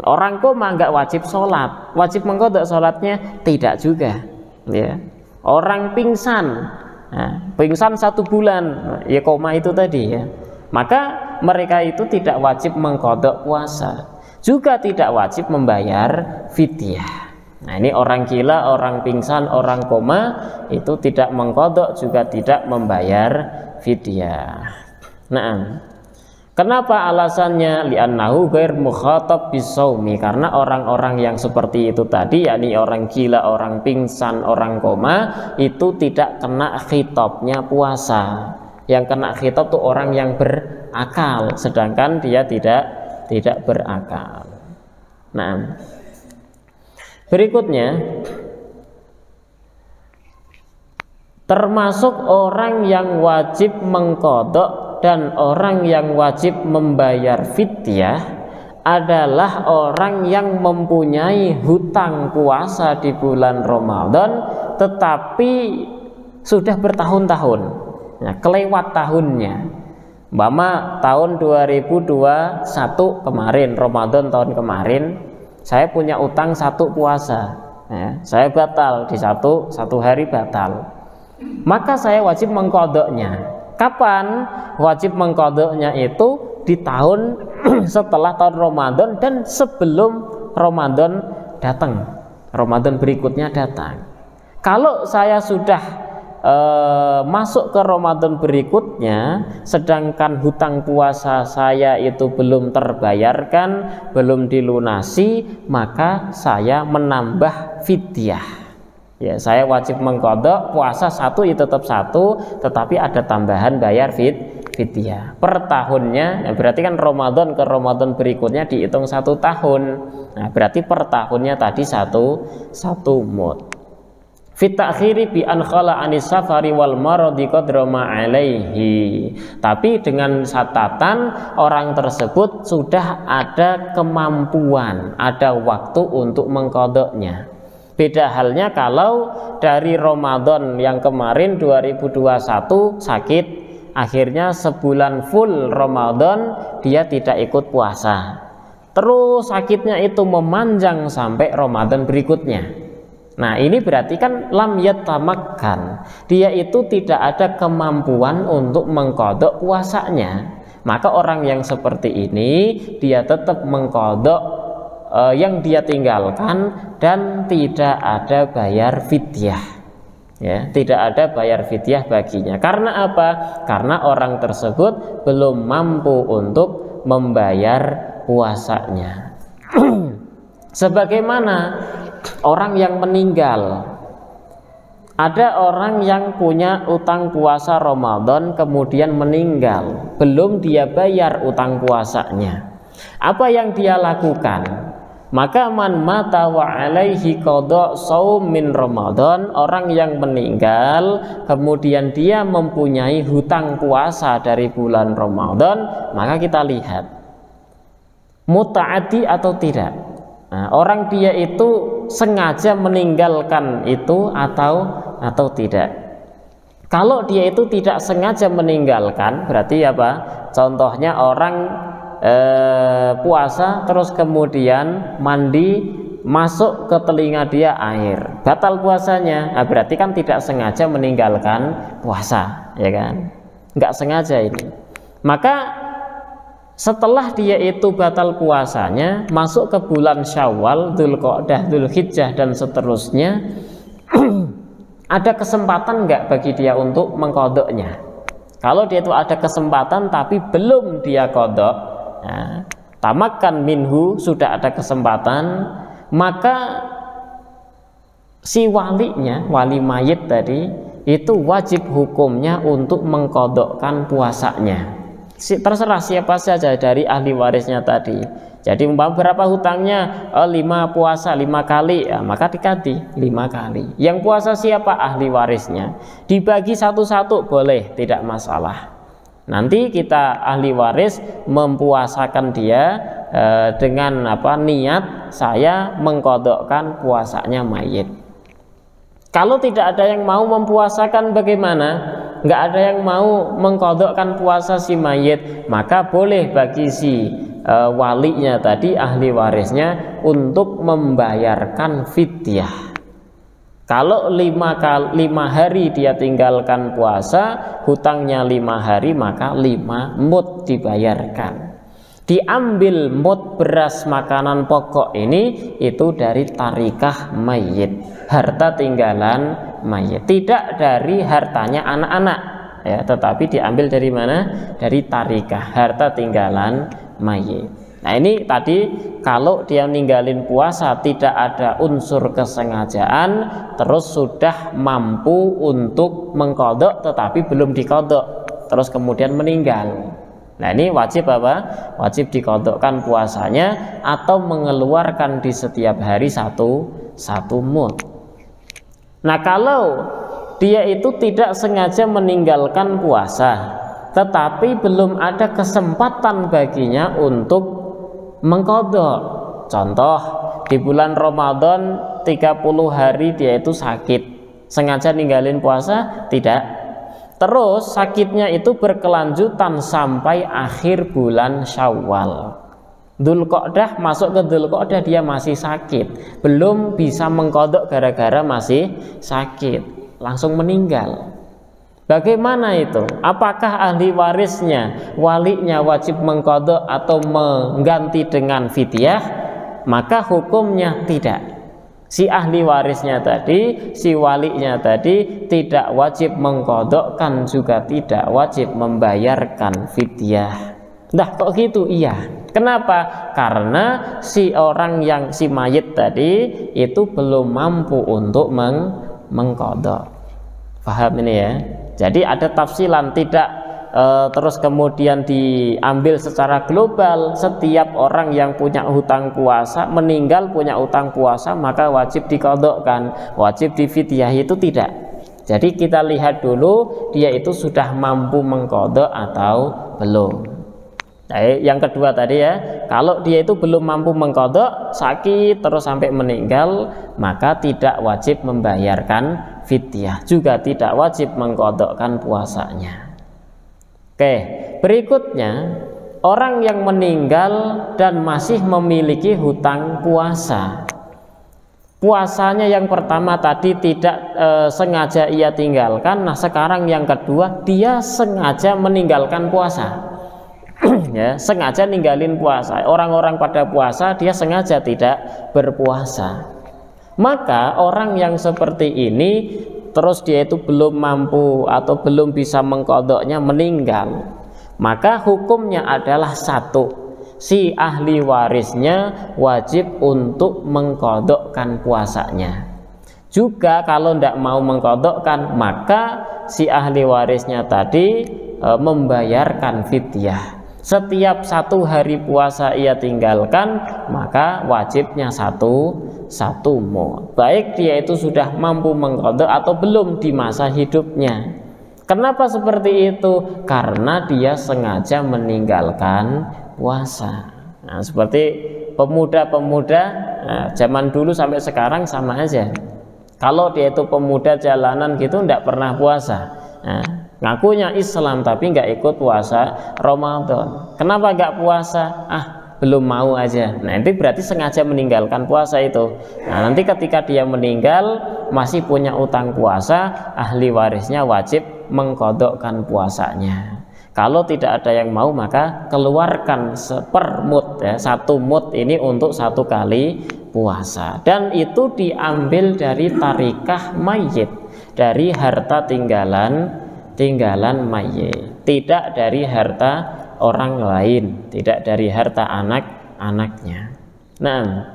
Orang koma enggak wajib sholat, wajib mengkodok sholatnya? Tidak juga ya. Orang pingsan, nah, pingsan 1 bulan, ya koma itu tadi ya, maka mereka itu tidak wajib mengkodok puasa, juga tidak wajib membayar fidyah. Nah, ini orang gila, orang pingsan, orang koma itu tidak mengkodok juga tidak membayar fidyah. Nah, kenapa alasannya? Li'annahu ghair mukhatab bisaumi, karena orang-orang yang seperti itu tadi, yakni orang gila, orang pingsan, orang koma, itu tidak kena khitabnya puasa. Yang kena khitab tuh orang yang berakal, sedangkan dia tidak berakal. Nah, berikutnya, termasuk orang yang wajib mengkodok dan orang yang wajib membayar fidyah adalah orang yang mempunyai hutang puasa di bulan Ramadan tetapi sudah bertahun-tahun, nah, kelewat tahunnya. Umpama tahun 2021 kemarin, Ramadan tahun kemarin, saya punya utang 1 puasa ya, saya batal di satu hari batal, maka saya wajib mengkodoknya. Kapan wajib mengkodoknya? Itu di tahun setelah tahun Ramadan dan sebelum Ramadan datang, Ramadan berikutnya datang. Kalau saya sudah masuk ke Ramadan berikutnya sedangkan hutang puasa saya itu belum terbayarkan, belum dilunasi, maka saya menambah fidyah ya. Saya wajib mengkodok puasa 1 itu tetap 1, tetapi ada tambahan bayar fidyah per tahunnya ya. Berarti kan Ramadan ke Ramadan berikutnya dihitung 1 tahun. Nah, berarti per tahunnya tadi 1 mud. Fit ta'khiri bi an khala anis safari wal maradi qadra ma alaihi. Tapi dengan catatan orang tersebut sudah ada kemampuan, ada waktu untuk mengkodoknya. Beda halnya kalau dari Ramadan yang kemarin 2021 sakit, akhirnya sebulan full Ramadan dia tidak ikut puasa, terus sakitnya itu memanjang sampai Ramadan berikutnya. Nah, ini berarti kan lam yatamakkan, dia itu tidak ada kemampuan untuk mengkodok puasanya. Maka orang yang seperti ini dia tetap mengkodok yang dia tinggalkan dan tidak ada bayar fidyah ya, tidak ada bayar fidyah baginya. Karena apa? Karena orang tersebut belum mampu untuk membayar puasanya. Sebagaimana orang yang meninggal Ada orang yang punya utang puasa Ramadan kemudian meninggal, belum dia bayar utang puasanya. Apa yang dia lakukan? Maka man mata wa alaihi qada shaum min Ramadan, orang yang meninggal kemudian dia mempunyai hutang puasa dari bulan Ramadan, maka kita lihat mutaaddi atau tidak. Nah, orang dia itu sengaja meninggalkan itu atau tidak. Kalau dia itu tidak sengaja meninggalkan, berarti apa? Contohnya orang puasa terus kemudian mandi, masuk ke telinga dia air, batal puasanya. Nah, berarti kan tidak sengaja meninggalkan puasa, ya kan? Nggak sengaja ini. Maka setelah dia itu batal puasanya, masuk ke bulan Syawal, Dzulqa'dah, Dzulhijjah dan seterusnya, ada kesempatan nggak bagi dia untuk mengqadoknya? Kalau dia itu ada kesempatan tapi belum dia qadok, nah, tamakkan minhu, sudah ada kesempatan, maka si walinya, wali mayit tadi, itu wajib hukumnya untuk mengqadokkan puasanya. Terserah siapa saja dari ahli warisnya tadi. Jadi berapa hutangnya? 5 puasa 5 kali, ya, maka dikati 5 kali. Yang puasa siapa? Ahli warisnya. Dibagi satu-satu boleh, tidak masalah. Nanti kita ahli waris mempuasakan dia dengan niat saya mengqadokkan puasanya mayit. Kalau tidak ada yang mau mempuasakan bagaimana? Nggak ada yang mau mengqadokkan puasa si mayit, maka boleh bagi si walinya tadi, ahli warisnya, untuk membayarkan fidyah. Kalau 5 hari dia tinggalkan puasa, hutangnya 5 hari, maka 5 mud dibayarkan. Diambil mud beras makanan pokok ini itu dari tarikah mayit, harta tinggalan mayit, tidak dari hartanya anak-anak, ya, tetapi diambil dari mana? Dari tarikah, harta tinggalan mayit. Nah, ini tadi kalau dia ninggalin puasa tidak ada unsur kesengajaan, terus sudah mampu untuk mengqadok tetapi belum diqadok, terus kemudian meninggal. Nah, ini wajib apa? Wajib diqadokkan puasanya atau mengeluarkan di setiap hari satu mud. Nah, kalau dia itu tidak sengaja meninggalkan puasa, tetapi belum ada kesempatan baginya untuk mengqadok. Contoh, di bulan Ramadan 30 hari dia itu sakit, sengaja ninggalin puasa? Tidak. Terus sakitnya itu berkelanjutan sampai akhir bulan Syawal. Dzulqa'dah, masuk ke Dzulqa'dah dia masih sakit, belum bisa mengqadok gara-gara masih sakit, langsung meninggal. Bagaimana itu? Apakah ahli warisnya, walinya wajib mengqadok atau mengganti dengan fidyah? Maka hukumnya tidak. Si ahli warisnya tadi, si walinya tadi tidak wajib mengqadokkan, juga tidak wajib membayarkan fidyah. Nah, kok gitu? Iya. Kenapa? Karena si orang yang si mayit tadi itu belum mampu untuk mengqadok. Paham ini ya? Jadi ada tafsilan, tidak terus kemudian diambil secara global. Setiap orang yang punya hutang puasa meninggal punya hutang puasa maka wajib diqadokkan, wajib difidyah, itu tidak. Jadi kita lihat dulu dia itu sudah mampu mengqadok atau belum. Nah, yang kedua tadi ya, kalau dia itu belum mampu mengqadok, sakit terus sampai meninggal, maka tidak wajib membayarkan fidyah, juga tidak wajib mengqadokkan puasanya. Oke, berikutnya orang yang meninggal dan masih memiliki hutang puasa. Puasanya yang pertama tadi tidak sengaja ia tinggalkan. Nah, sekarang yang kedua dia sengaja meninggalkan puasa. Ya, sengaja ninggalin puasa. Orang-orang pada puasa dia sengaja tidak berpuasa. Maka orang yang seperti ini terus dia itu belum mampu atau belum bisa mengqadoknya, meninggal, maka hukumnya adalah satu, si ahli warisnya wajib untuk mengqadokkan puasanya. Juga kalau tidak mau mengqadha'kan, maka si ahli warisnya tadi membayarkan fidyah. Setiap 1 hari puasa ia tinggalkan, maka wajibnya satu mud. Baik dia itu sudah mampu mengqadha' atau belum di masa hidupnya. Kenapa seperti itu? Karena dia sengaja meninggalkan puasa. Nah, seperti pemuda-pemuda zaman dulu sampai sekarang sama aja. Kalau dia itu pemuda jalanan gitu tidak pernah puasa, ngakunya Islam tapi nggak ikut puasa Ramadan. Kenapa nggak puasa? Belum mau aja. Nah, itu berarti sengaja meninggalkan puasa itu. Nah, nanti ketika dia meninggal masih punya utang puasa, ahli warisnya wajib mengqadha'kan puasanya. Kalau tidak ada yang mau, maka keluarkan sepermut, 1 mud ini untuk 1 kali puasa. Dan itu diambil dari tarikah mayit, dari harta tinggalan mayit, tidak dari harta orang lain, tidak dari harta anak-anaknya. Nah,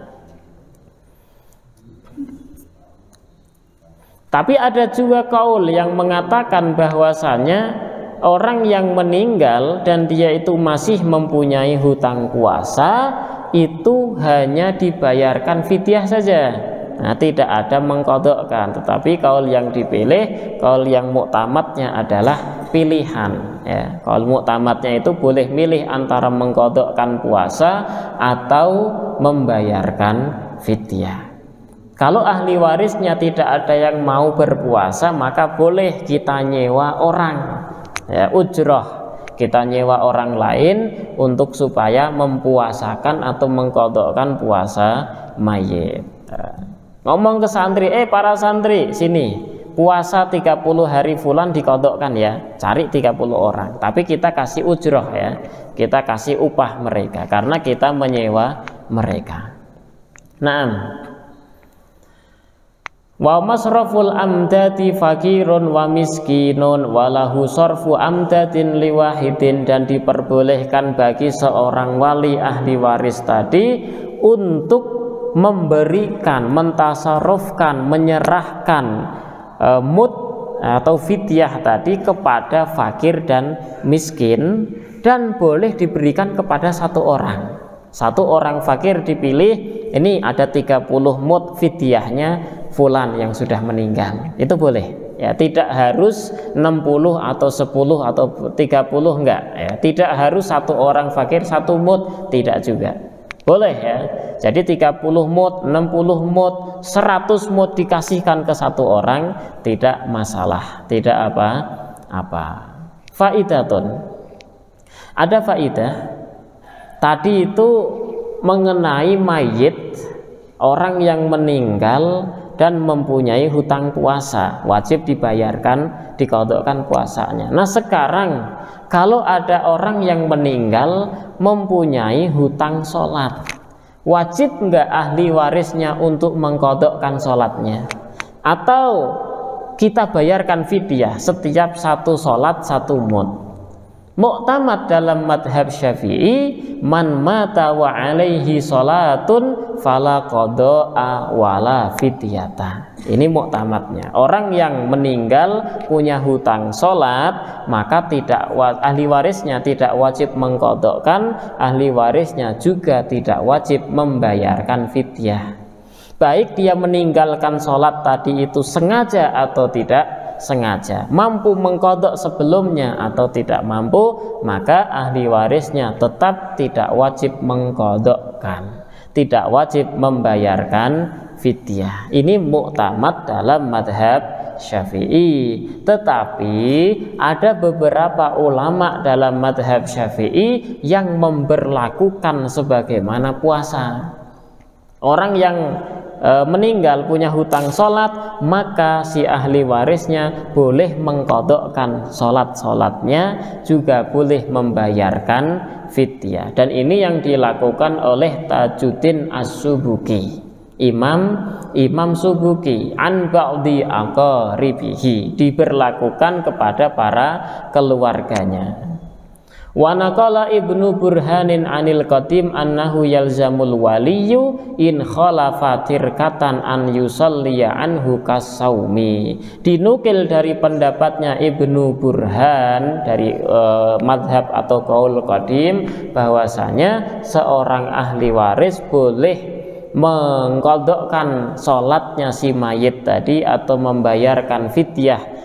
tapi ada juga kaul yang mengatakan bahwasanya orang yang meninggal dan dia itu masih mempunyai hutang puasa, itu hanya dibayarkan fidyah saja. Nah, tidak ada mengqadha'kan. Tetapi kaul yang dipilih, kaul yang muktamadnya adalah pilihan, ya. Kaul muktamadnya itu boleh milih antara mengqadha'kan puasa atau membayarkan fidyah. Kalau ahli warisnya tidak ada yang mau berpuasa, maka boleh kita nyewa orang, ya, ujrah. Kita nyewa orang lain untuk supaya mempuasakan atau mengqadha'kan puasa mayit. Ngomong ke santri, para santri sini, puasa 30 hari fulan diqadha'kan ya, cari 30 orang. Tapi kita kasih ujrah, ya, kita kasih upah mereka karena kita menyewa mereka. Naam. Wa masraful amdati fakirun wa miskinun walahu sorfu amdatin liwahidin, dan diperbolehkan bagi seorang wali ahli waris tadi untuk memberikan, mentasarufkan, menyerahkan mud atau fidyah tadi kepada fakir dan miskin, dan boleh diberikan kepada 1 orang. 1 orang fakir dipilih, ini ada 30 mud fidyahnya fulan yang sudah meninggal, itu boleh, ya, tidak harus 60 atau 10 atau 30, enggak, ya, tidak harus 1 orang fakir 1 mud, tidak juga, boleh, ya. Jadi 30 mud, 60 mud, 100 mud dikasihkan ke 1 orang, tidak masalah, tidak apa-apa. Faidatun, ada faidah tadi itu mengenai mayit, orang yang meninggal dan mempunyai hutang puasa, wajib dibayarkan, diqadha'kan puasanya. Nah, sekarang kalau ada orang yang meninggal mempunyai hutang sholat, wajib enggak ahli warisnya untuk mengqadha'kan sholatnya? Atau kita bayarkan fidyah setiap 1 sholat 1 mud? Muktamad dalam madhab Syafi'i, man mata wa alaihi sholatun fala qada'a wala fidyata. Ini muktamadnya. Orang yang meninggal punya hutang sholat, maka ahli warisnya tidak wajib mengqadha'kan, ahli warisnya juga tidak wajib membayarkan fidyah. Baik dia meninggalkan sholat tadi itu sengaja atau tidak sengaja, mampu mengqadha' sebelumnya atau tidak mampu, maka ahli warisnya tetap tidak wajib mengqadha'kan, tidak wajib membayarkan fidyah. Ini muktamad dalam madhab Syafi'i. Tetapi ada beberapa ulama dalam madhab Syafi'i yang memberlakukan sebagaimana puasa. Orang yang meninggal punya hutang sholat, maka si ahli warisnya boleh mengqadha'kan sholatnya, juga boleh membayarkan fidyah. Dan ini yang dilakukan oleh Tajuddin As-Subuki, Imam Subuki, an ba'di aqaribihi, diberlakukan kepada para keluarganya. Wa naqala Ibnu Burhanin anil Qadim annahu yalzamul waliyu in khalafa tirkatan an yusalliya anhu kasaumi. Dinukil dari pendapatnya Ibnu Burhan dari madhab atau qaul Qadim bahwasanya seorang ahli waris boleh mengqadhakan salatnya si mayit tadi atau membayarkan fidyah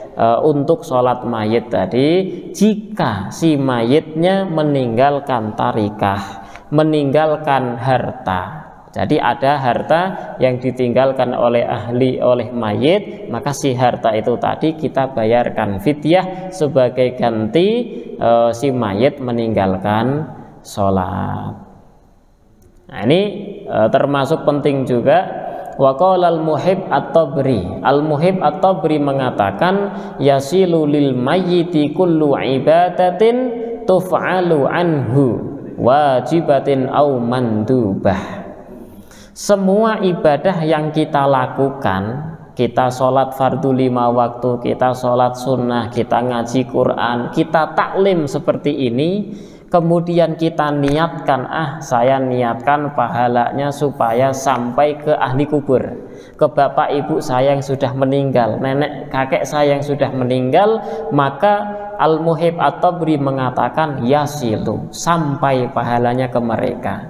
untuk sholat mayit tadi jika si mayitnya meninggalkan tarikah, meninggalkan harta. Jadi ada harta yang ditinggalkan oleh mayit, maka si harta itu tadi kita bayarkan fidyah sebagai ganti si mayit meninggalkan sholat. Nah ini termasuk penting juga. Wa qala al-Muhib at-Tabri. Al-Muhib at-Tabri mengatakan yasilu lil mayyiti kullu ibadatin tuf'alu anhu wajibatin au mandubah. Semua ibadah yang kita lakukan, kita sholat fardu 5 waktu, kita sholat sunnah, kita ngaji Quran, kita taklim seperti ini, kemudian kita niatkan, saya niatkan pahalanya supaya sampai ke ahli kubur, ke bapak ibu saya yang sudah meninggal, nenek kakek saya yang sudah meninggal, maka Al-Muhib at-Tabri mengatakan yasilu, sampai pahalanya ke mereka.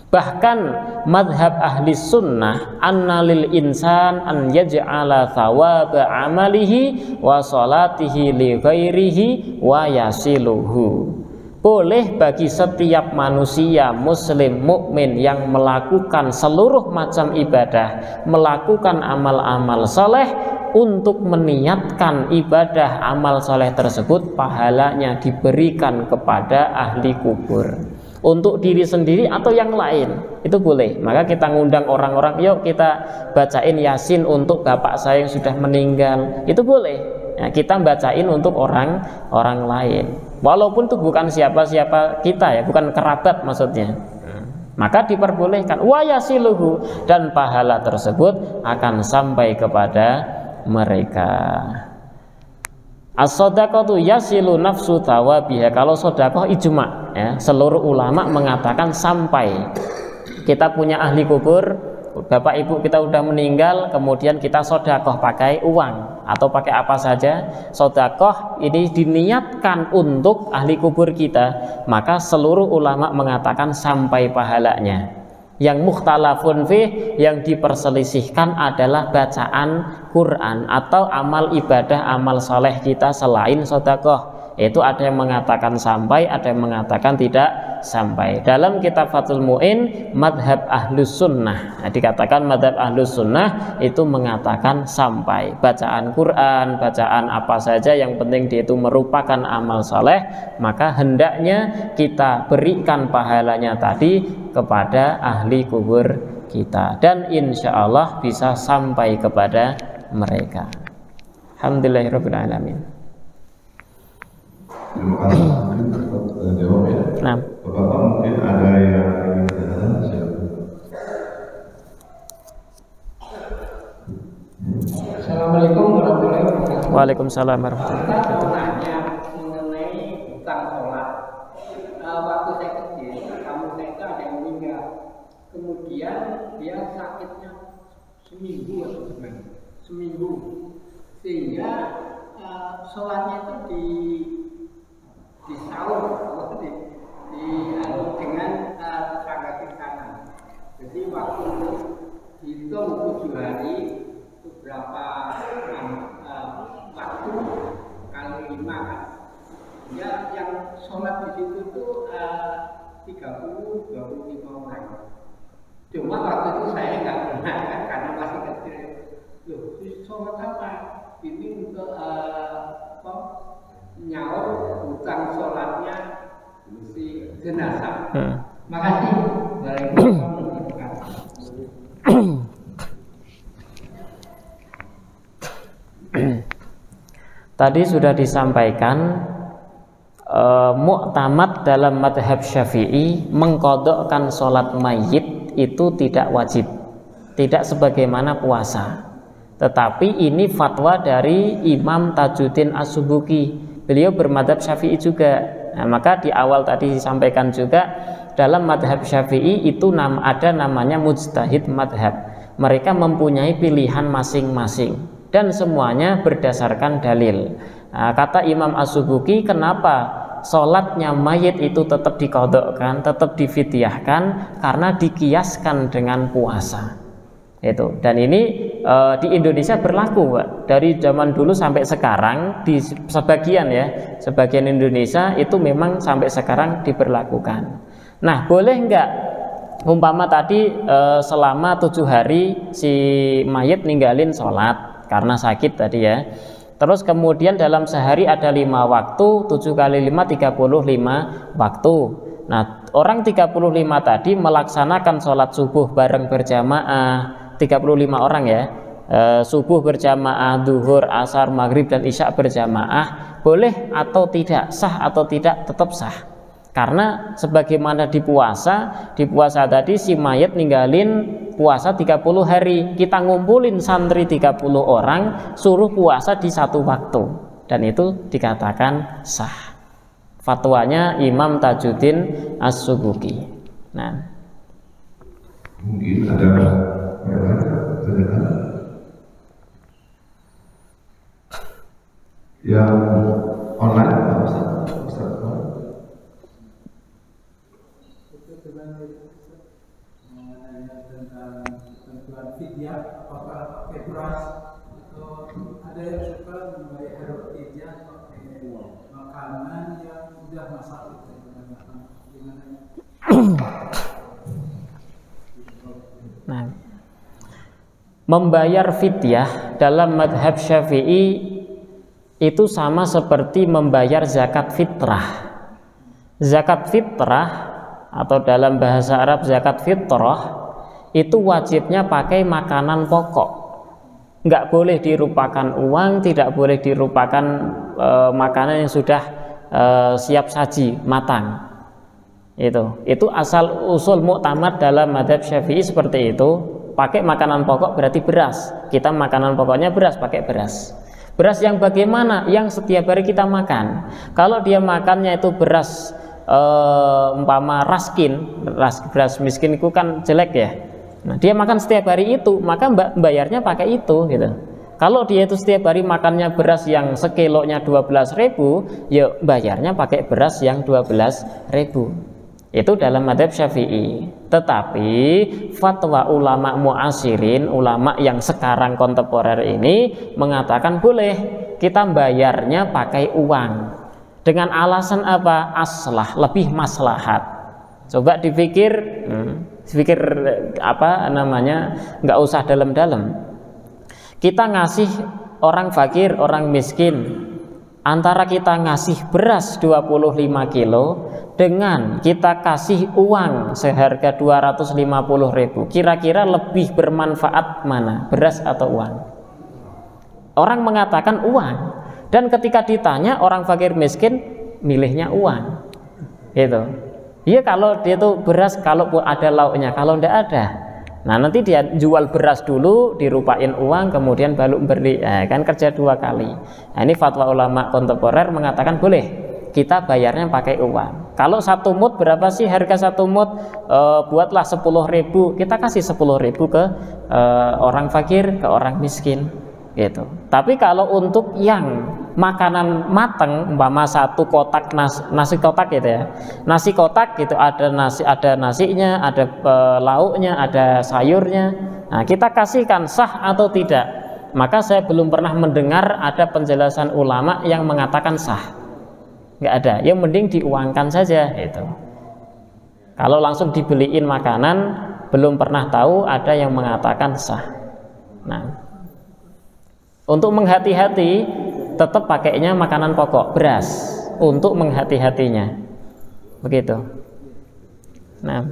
Bahkan madhab ahli sunnah annalil insan an yaj'ala thawaba amalihi wa salatihi li ghairihi wa yasiluhu. Boleh bagi setiap manusia muslim mukmin yang melakukan seluruh macam ibadah, melakukan amal-amal soleh, untuk meniatkan ibadah amal soleh tersebut pahalanya diberikan kepada ahli kubur. Untuk diri sendiri atau yang lain itu boleh. Maka kita ngundang orang-orang, yuk kita bacain Yasin untuk bapak saya yang sudah meninggal, itu boleh. Nah, kita bacain untuk orang lain, walaupun itu bukan siapa-siapa kita ya, bukan kerabat maksudnya. Maka diperbolehkan wa yasiluhu, dan pahala tersebut akan sampai kepada mereka. As-shadaqatu yasilu nafsu tawabiha. Kalau sedekah ijma ya, seluruh ulama mengatakan sampai. Kita punya ahli kubur, bapak ibu kita udah meninggal, kemudian kita sedekah pakai uang atau pakai apa saja, sedekah ini diniatkan untuk ahli kubur kita, maka seluruh ulama mengatakan sampai pahalanya. Yang mukhtalafun fih, yang diperselisihkan adalah bacaan Quran atau amal ibadah, amal saleh kita selain sedekah. Itu ada yang mengatakan sampai, ada yang mengatakan tidak sampai. Dalam kitab Fathul Mu'in madhab ahlus sunnah, dikatakan madhab ahlus sunnah itu mengatakan sampai. Bacaan Quran, bacaan apa saja yang penting dia itu merupakan amal saleh, maka hendaknya kita berikan pahalanya tadi kepada ahli kubur kita, dan insya Allah bisa sampai kepada mereka. Alhamdulillahirabbil alamin. Terima kasih, mungkin tetap jawab ya. Nah, Bapak mungkin ada yang ingin bertanya. Assalamualaikum warahmatullahi wabarakatuh. Waalaikumsalam warahmatullahi wabarakatuh. Tanya mengenai hutang sholat. Waktu saya kecil, kamu saya itu ada yang meninggal. Kemudian dia sakitnya seminggu atau seminggu, sehingga sholatnya itu di sahur atau dengan tetangga kita. Jadi waktu hitung 7 hari itu berapa waktu kali 5 kan? Ya, yang sholat di situ tuh 30-25 orang. Cuma waktu itu saya nggak pernah kan, karena masih kecil. Loh, sholat apa? Ini untuk nyaur hutang sholatnya si jenazah. Makasih. Tadi sudah disampaikan mu'tamad dalam madhab Syafi'i mengqadhakan sholat mayit itu tidak wajib, tidak sebagaimana puasa. Tetapi ini fatwa dari Imam Tajuddin As-Subuki. Beliau bermadhab Syafi'i juga. Nah, maka di awal tadi disampaikan juga dalam madhab Syafi'i itu ada namanya mujtahid madhab. Mereka mempunyai pilihan masing-masing dan semuanya berdasarkan dalil. Nah, kata Imam As-Subuki, kenapa sholatnya mayit itu tetap diqadha'kan, tetap difidyahkan? Karena dikiaskan dengan puasa. Itu. Dan ini di Indonesia berlaku, Pak. Dari zaman dulu sampai sekarang di sebagian Indonesia itu memang sampai sekarang diberlakukan. Nah, boleh enggak umpama tadi selama 7 hari si mayit ninggalin sholat karena sakit tadi ya. Terus kemudian dalam sehari ada 5 waktu, 7 kali 5 35 waktu. Nah, orang 35 tadi melaksanakan sholat subuh bareng berjamaah, 35 orang ya, subuh berjamaah, duhur, asar, maghrib dan isya berjamaah, boleh atau tidak, sah atau tidak, tetap sah. Karena sebagaimana di puasa tadi si mayat ninggalin puasa 30 hari, kita ngumpulin santri 30 orang, suruh puasa di satu waktu, dan itu dikatakan sah. Fatwanya Imam Tajuddin As-Subuki. Nah, mungkin ada yang online Pak Ustaz. Tentang ketentuan fidyah, apakah pakai beras atau ada yang suka membayar fidyah pakai makanan yang sudah masak itu gimana? Nah, membayar fidyah dalam madhab Syafi'i itu sama seperti membayar zakat fitrah. Zakat fitrah atau dalam bahasa Arab zakat fitrah itu wajibnya pakai makanan pokok, nggak boleh dirupakan uang, tidak boleh dirupakan makanan yang sudah siap saji matang. Itu asal usul muktamad dalam madhab Syafi'i seperti itu. Pakai makanan pokok berarti beras, kita makanan pokoknya beras, pakai beras. Beras yang bagaimana? Yang setiap hari kita makan. Kalau dia makannya itu beras umpama raskin, beras miskin itu kan jelek ya. Nah, dia makan setiap hari itu, maka bayarnya pakai itu gitu. Kalau dia itu setiap hari makannya beras yang sekilonya 12.000, ya bayarnya pakai beras yang 12.000. Itu dalam madhab Syafi'i. Tetapi fatwa ulama mu'asirin, ulama yang sekarang kontemporer ini mengatakan boleh kita bayarnya pakai uang. Dengan alasan apa? Aslah, lebih maslahat. Coba dipikir, apa namanya, nggak usah dalam-dalam. Kita ngasih orang fakir, orang miskin, antara kita ngasih beras 25 kilo dengan kita kasih uang seharga 250.000, kira-kira lebih bermanfaat mana, beras atau uang? Orang mengatakan uang, dan ketika ditanya orang fakir miskin milihnya uang. Gitu. Iya, kalau dia itu beras kalau ada lauknya, kalau tidak ada, nah nanti dia jual beras dulu, dirupain uang, kemudian baru beli, kan kerja 2 kali. Nah, ini fatwa ulama kontemporer mengatakan boleh kita bayarnya pakai uang. Kalau 1 mut berapa sih harga 1 mut? Buatlah 10.000, kita kasih 10.000 ke orang fakir, ke orang miskin, gitu. Tapi kalau untuk yang makanan matang, umpama 1 kotak nasi kotak gitu ya, nasi kotak gitu, ada nasinya, ada lauknya, ada sayurnya. Nah, kita kasihkan, sah atau tidak? Maka saya belum pernah mendengar ada penjelasan ulama yang mengatakan sah. Nggak ada, yang mending diuangkan saja itu. Kalau langsung dibeliin makanan, belum pernah tahu ada yang mengatakan sah. Nah, untuk menghati-hati tetap pakainya makanan pokok, beras, untuk menghati-hatinya, begitu. Nah,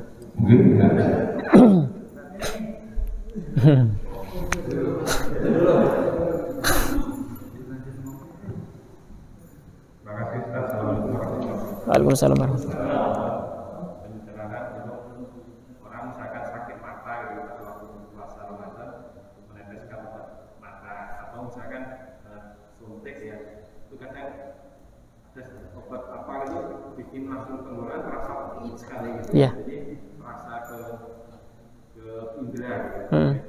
Waalaikumsalam warahmatullahi wabarakatuh. Pencerahan untuk orang misalkan sakit mata gitu waktu puasa Ramadan meneteskan mata, atau misalkan suntik ya, itu kadang ada obat apa gitu ini masuk tenggorokan terasa pahit sekali gitu. Iya. Jadi terasa ke indera gitu.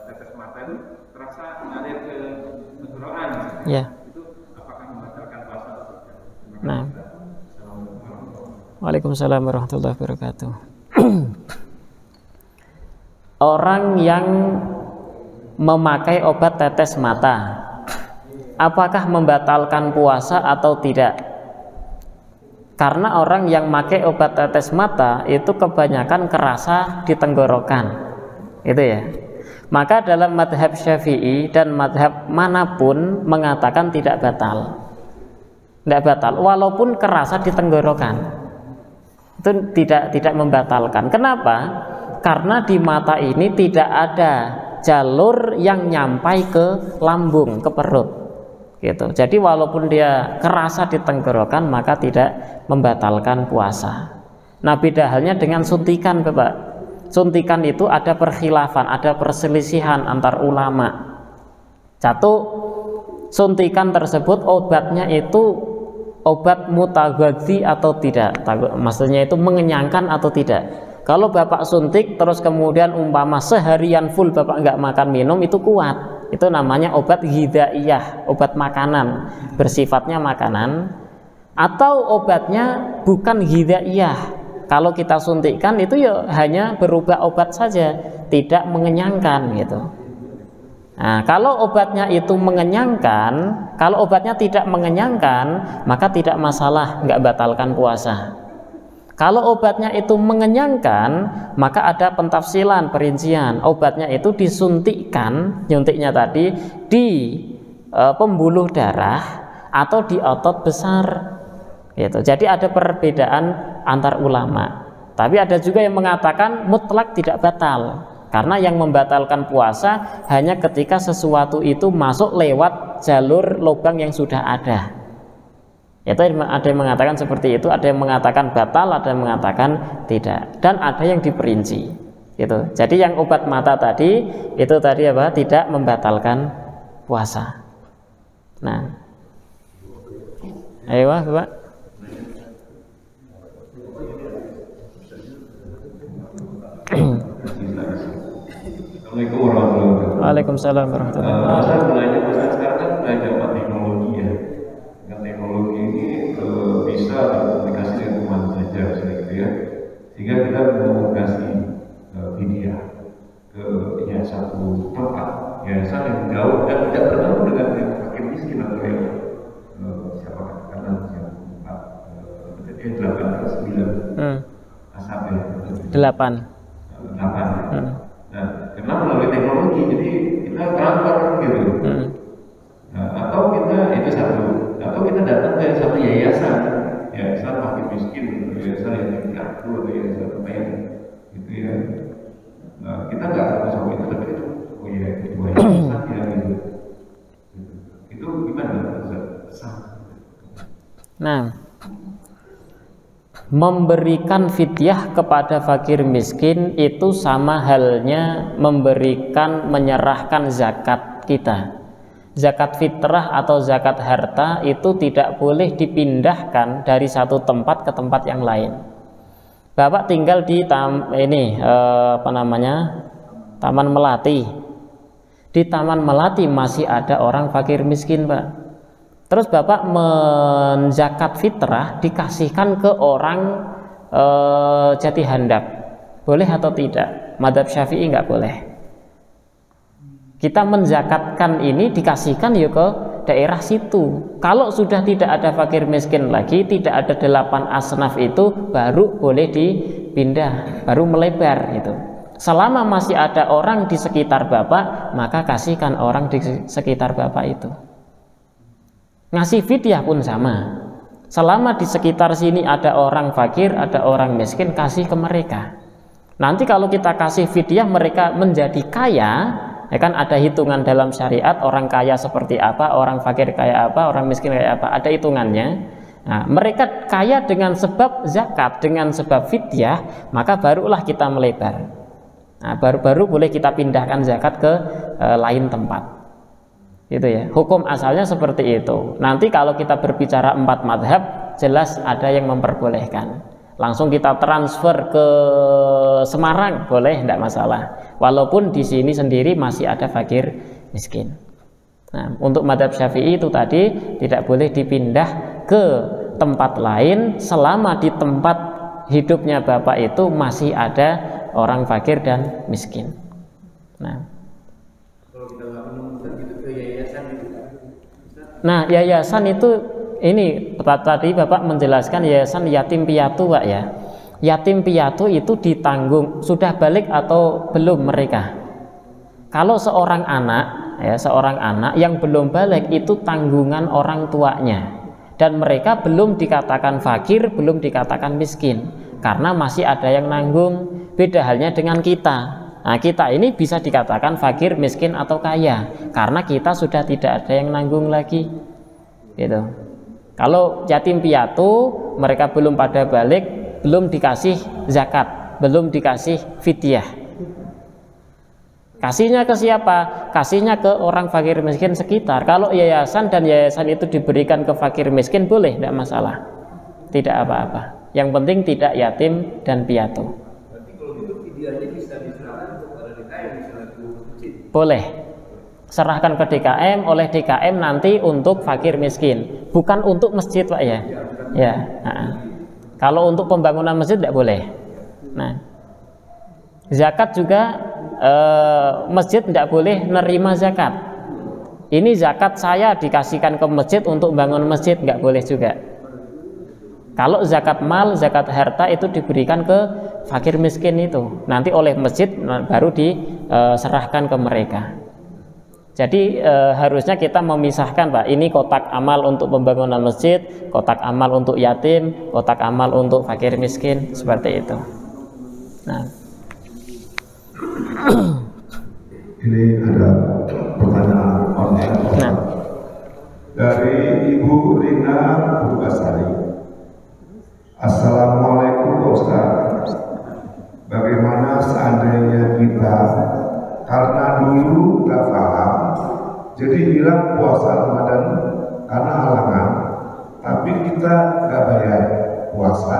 Tetes mata itu terasa ngalir ke tenggorokan. Iya. Itu apakah membatalkan puasa atau tidak? Nah. Assalamualaikum warahmatullahi wabarakatuh. Waalaikumsalam warahmatullahi wabarakatuh. Orang yang memakai obat tetes mata, apakah membatalkan puasa atau tidak? Karena orang yang memakai obat tetes mata itu kebanyakan kerasa di tenggorokan, itu ya. Maka dalam madhab Syafi'i dan madhab manapun mengatakan tidak batal, walaupun kerasa di tenggorokan, itu tidak membatalkan. Kenapa? Karena di mata ini tidak ada jalur yang nyampai ke lambung, ke perut gitu. Jadi walaupun dia kerasa di tenggorokan maka tidak membatalkan puasa. Nah, beda halnya dengan suntikan, Bapak. Suntikan itu ada perkhilafan, ada perselisihan antar ulama. Satu, suntikan tersebut obatnya itu obat mutaghadzi atau tidak, maksudnya itu mengenyangkan atau tidak. Kalau Bapak suntik terus kemudian umpama seharian full Bapak nggak makan minum, itu kuat. Itu namanya obat ghidaiyah, obat makanan, bersifatnya makanan. Atau obatnya bukan ghidaiyah. Kalau kita suntikkan itu ya hanya berubah obat saja, tidak mengenyangkan gitu. Nah, kalau obatnya itu mengenyangkan, kalau obatnya tidak mengenyangkan, maka tidak masalah, nggak batalkan puasa. Kalau obatnya itu mengenyangkan, maka ada pentafsilan, perincian. Obatnya itu disuntikkan, nyuntiknya tadi di pembuluh darah atau di otot besar, gitu. Jadi ada perbedaan antar ulama. Tapi ada juga yang mengatakan mutlak tidak batal, karena yang membatalkan puasa hanya ketika sesuatu itu masuk lewat jalur lubang yang sudah ada. Itu ada yang mengatakan seperti itu, ada yang mengatakan batal, ada yang mengatakan tidak, dan ada yang diperinci. Gitu. Jadi yang obat mata tadi itu tadi apa? Tidak membatalkan puasa. Nah, ayo Bapak. Assalamualaikum warahmatullahi wabarakatuh. Waalaikumsalam warahmatullahi wabarakatuh. Saya bertanya, sekarang kan belajar teknologi ya. Dengan teknologi ini bisa berkomunikasi dengan kemana saja, gitu ya. Sehingga kita mau kasih video ke satu tempat, yayasan yang jauh dan tidak bertemu dengan yang fakir miskin atau yang siapa katakanlah yang 8 atau 9 asap ya. 8. Nah, karena melalui teknologi, jadi kita transfer gitu. Nah, atau kita itu satu, atau kita datang ke satu yayasan fakir miskin, yayasan yang piatu atau yayasan apa yang gitu ya. Nah, kita nggak tahu sama itu, tapi itu oh ya itu yayasan ya gitu. Itu gimana? Nah, memberikan fidyah kepada fakir miskin itu sama halnya menyerahkan zakat kita. Zakat fitrah atau zakat harta itu tidak boleh dipindahkan dari satu tempat ke tempat yang lain. Bapak tinggal di Taman Melati. Di Taman Melati masih ada orang fakir miskin, Pak. Terus Bapak menzakat fitrah dikasihkan ke orang Jati Handap, boleh atau tidak? Madzhab Syafi'i nggak boleh. Kita menzakatkan ini dikasihkan ya ke daerah situ. Kalau sudah tidak ada fakir miskin lagi, tidak ada 8 asnaf itu, baru boleh dipindah, baru melebar gitu. Selama masih ada orang di sekitar Bapak, maka kasihkan orang di sekitar Bapak itu. Ngasih fidyah pun sama. Selama di sekitar sini ada orang fakir, ada orang miskin, kasih ke mereka. Nanti kalau kita kasih fidyah mereka menjadi kaya, ya kan ada hitungan dalam syariat, orang kaya seperti apa, orang fakir kayak apa, orang miskin kayak apa, ada hitungannya. Nah, mereka kaya dengan sebab zakat, dengan sebab fidyah, maka barulah kita melebar. Nah, baru boleh kita pindahkan zakat ke lain tempat. Itu ya, hukum asalnya seperti itu. Nanti kalau kita berbicara 4 madhab, jelas ada yang memperbolehkan. Langsung kita transfer ke Semarang boleh, tidak masalah. Walaupun di sini sendiri masih ada fakir miskin. Nah, untuk mazhab Syafi'i itu tadi tidak boleh dipindah ke tempat lain selama di tempat hidupnya bapak itu masih ada orang fakir dan miskin. Nah, Kalau kita nggak menemukan gitu ke yayasan gitu. nah yayasan itu ini tadi bapak menjelaskan yayasan yatim piatu Pak ya. Yatim piatu itu ditanggung, sudah balik atau belum mereka? Kalau seorang anak ya, seorang anak yang belum balik itu tanggungan orang tuanya, dan mereka belum dikatakan fakir, belum dikatakan miskin karena masih ada yang nanggung. Beda halnya dengan kita. Nah, kita ini bisa dikatakan fakir, miskin atau kaya karena kita sudah tidak ada yang nanggung lagi. Gitu. Kalau yatim piatu mereka belum pada balik, belum dikasih zakat, belum dikasih fidyah. Kasihnya ke siapa? Kasihnya ke orang fakir miskin sekitar. Kalau yayasan dan yayasan itu diberikan ke fakir miskin boleh, tidak masalah, tidak apa-apa. Yang penting tidak yatim dan piatu. Berarti kalau gitu fidyahnya bisa diserahkan kepada DKM misalnya ke masjid. Boleh. Serahkan ke DKM, oleh DKM nanti untuk fakir miskin, bukan untuk masjid Pak ya. Ya. Kalau untuk pembangunan masjid tidak boleh. Nah, zakat juga masjid tidak boleh nerima zakat. Ini zakat saya dikasihkan ke masjid untuk bangun masjid, nggak boleh juga. Kalau zakat mal, zakat harta itu diberikan ke fakir miskin itu, nanti oleh masjid baru diserahkan ke mereka. Jadi harusnya kita memisahkan Pak, ini kotak amal untuk pembangunan masjid, kotak amal untuk yatim, kotak amal untuk fakir miskin, seperti itu. Nah, Ini ada pertanyaan online dari Ibu Rina Bugasari. Assalamualaikum Ustaz. Bagaimana seandainya kita karena dulu nggak paham, jadi hilang puasa Ramadan karena halangan, tapi kita nggak bayar puasa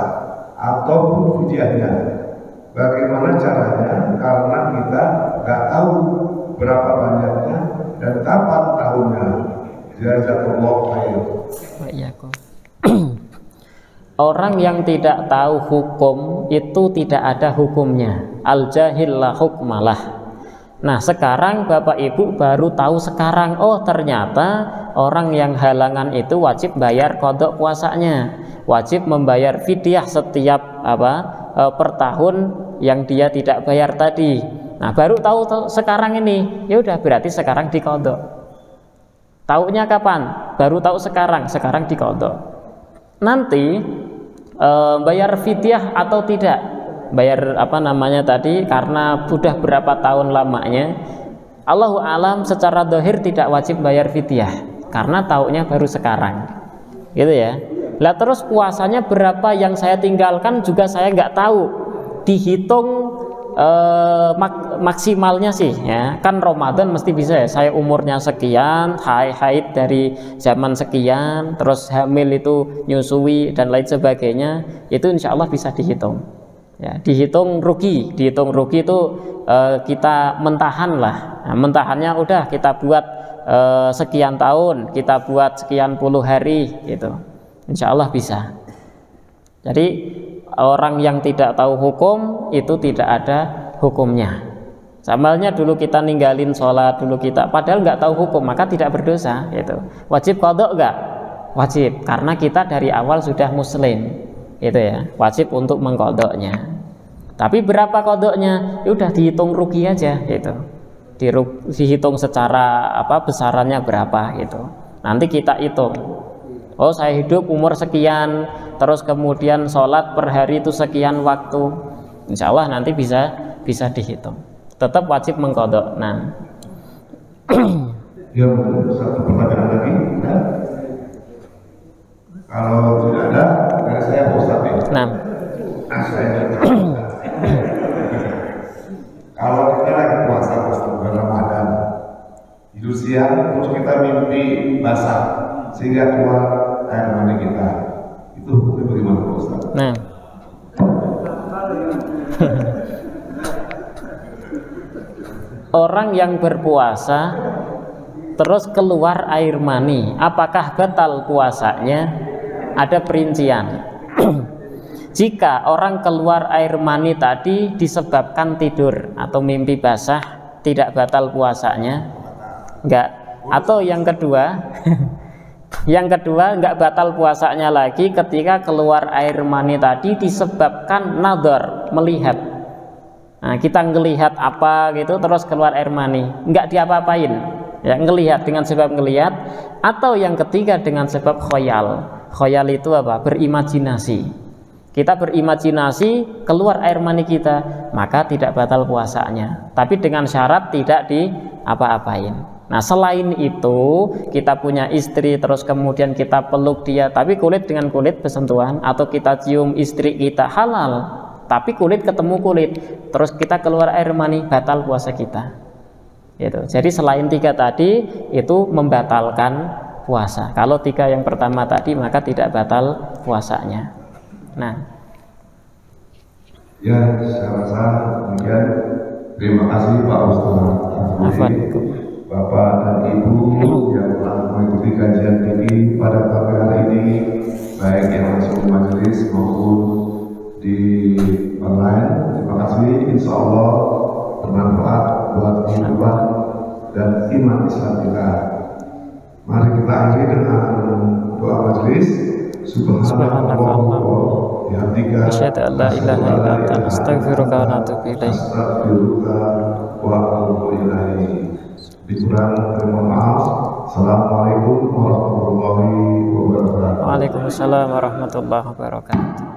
ataupun fidyahnya? Bagaimana caranya? Karena kita nggak tahu berapa banyaknya dan kapan tahunnya. Jazakallahu khair. Orang yang tidak tahu hukum itu tidak ada hukumnya. Al-jahil la hukmalah. Nah, sekarang Bapak Ibu baru tahu sekarang, oh ternyata orang yang halangan itu wajib bayar qadha puasanya, wajib membayar fidyah setiap per tahun yang dia tidak bayar tadi. Nah, baru tahu sekarang ini, ya udah berarti sekarang diqadha. Taunya kapan? Baru tahu sekarang diqadha. Nanti bayar fidyah atau tidak? Bayar tadi karena sudah berapa tahun lamanya? Allahu alam, secara zahir tidak wajib bayar fidyah karena taunya baru sekarang. Gitu ya. Lah terus puasanya berapa yang saya tinggalkan juga saya nggak tahu. Dihitung maksimalnya sih ya, kan Ramadan mesti bisa ya, saya umurnya sekian, haid dari zaman sekian, terus hamil itu nyusui dan lain sebagainya, itu insya Allah bisa dihitung ya. Dihitung rugi itu kita mentahan lah. Nah, mentahannya udah kita buat sekian tahun, kita buat sekian puluh hari gitu, insya Allah bisa. Jadi orang yang tidak tahu hukum itu tidak ada hukumnya. Samalnya dulu kita ninggalin sholat, dulu kita padahal nggak tahu hukum, maka tidak berdosa gitu. Wajib qadha nggak? Wajib, karena kita dari awal sudah muslim gitu ya, wajib untuk mengqadhanya. Tapi berapa qadhanya? Ya udah dihitung rugi aja gitu. Dihitung secara besarannya berapa gitu. Nanti kita hitung. Oh, saya hidup umur sekian, terus kemudian sholat per hari itu sekian waktu, insya Allah nanti bisa dihitung. Tetap wajib mengqadha. Nah, Ya, satu pertanyaan lagi. Ya. Kalau tidak ada, dari saya Ustaz ya. nah, Kalau kita lagi puasa bulan Ramadan, tidur siang terus kita mimpi basah sehingga keluar air mani kita. Itu hukumnya bagaimana Pak Ustaz? Nah, orang yang berpuasa terus keluar air mani, apakah batal puasanya? Ada perincian. Jika orang keluar air mani tadi disebabkan tidur atau mimpi basah, tidak batal puasanya? Enggak. Atau yang kedua, enggak batal puasanya lagi ketika keluar air mani tadi disebabkan nadhar, melihat. Nah, kita ngelihat apa gitu terus keluar air mani, enggak diapa-apain. Ya, ngelihat dengan sebab ngelihat. Atau yang ketiga dengan sebab khoyal. Khoyal itu apa? Berimajinasi. Kita berimajinasi keluar air mani kita, maka tidak batal puasanya. Tapi dengan syarat tidak diapa-apain. Nah, selain itu kita punya istri terus kemudian kita peluk dia, tapi kulit dengan kulit bersentuhan, atau kita cium istri kita, halal. Tapi kulit ketemu kulit, terus kita keluar air mani, batal puasa kita. Gitu. Jadi selain 3 tadi itu membatalkan puasa. Kalau 3 yang pertama tadi maka tidak batal puasanya. Nah, ya, saya rasa demikian. Terima kasih Pak Ustaz, Bapak dan Ibu yang telah mengikuti kajian ini pada pagi hari ini, baik yang langsung di majelis maupun di online. Terima kasih. Insya Allah bermanfaat buat kehidupan dan iman Islam kita. Mari kita akhiri dengan doa majelis. Subhanallah wa bihamdika, asyhadu an la ilaha illa anta, astaghfiruka wa atubu ilaik. Astaghfiruka wa atubu ilaik. Dikurang terima maaf. Assalamualaikum warahmatullahi wabarakatuh. Waalaikumsalam warahmatullahi wabarakatuh.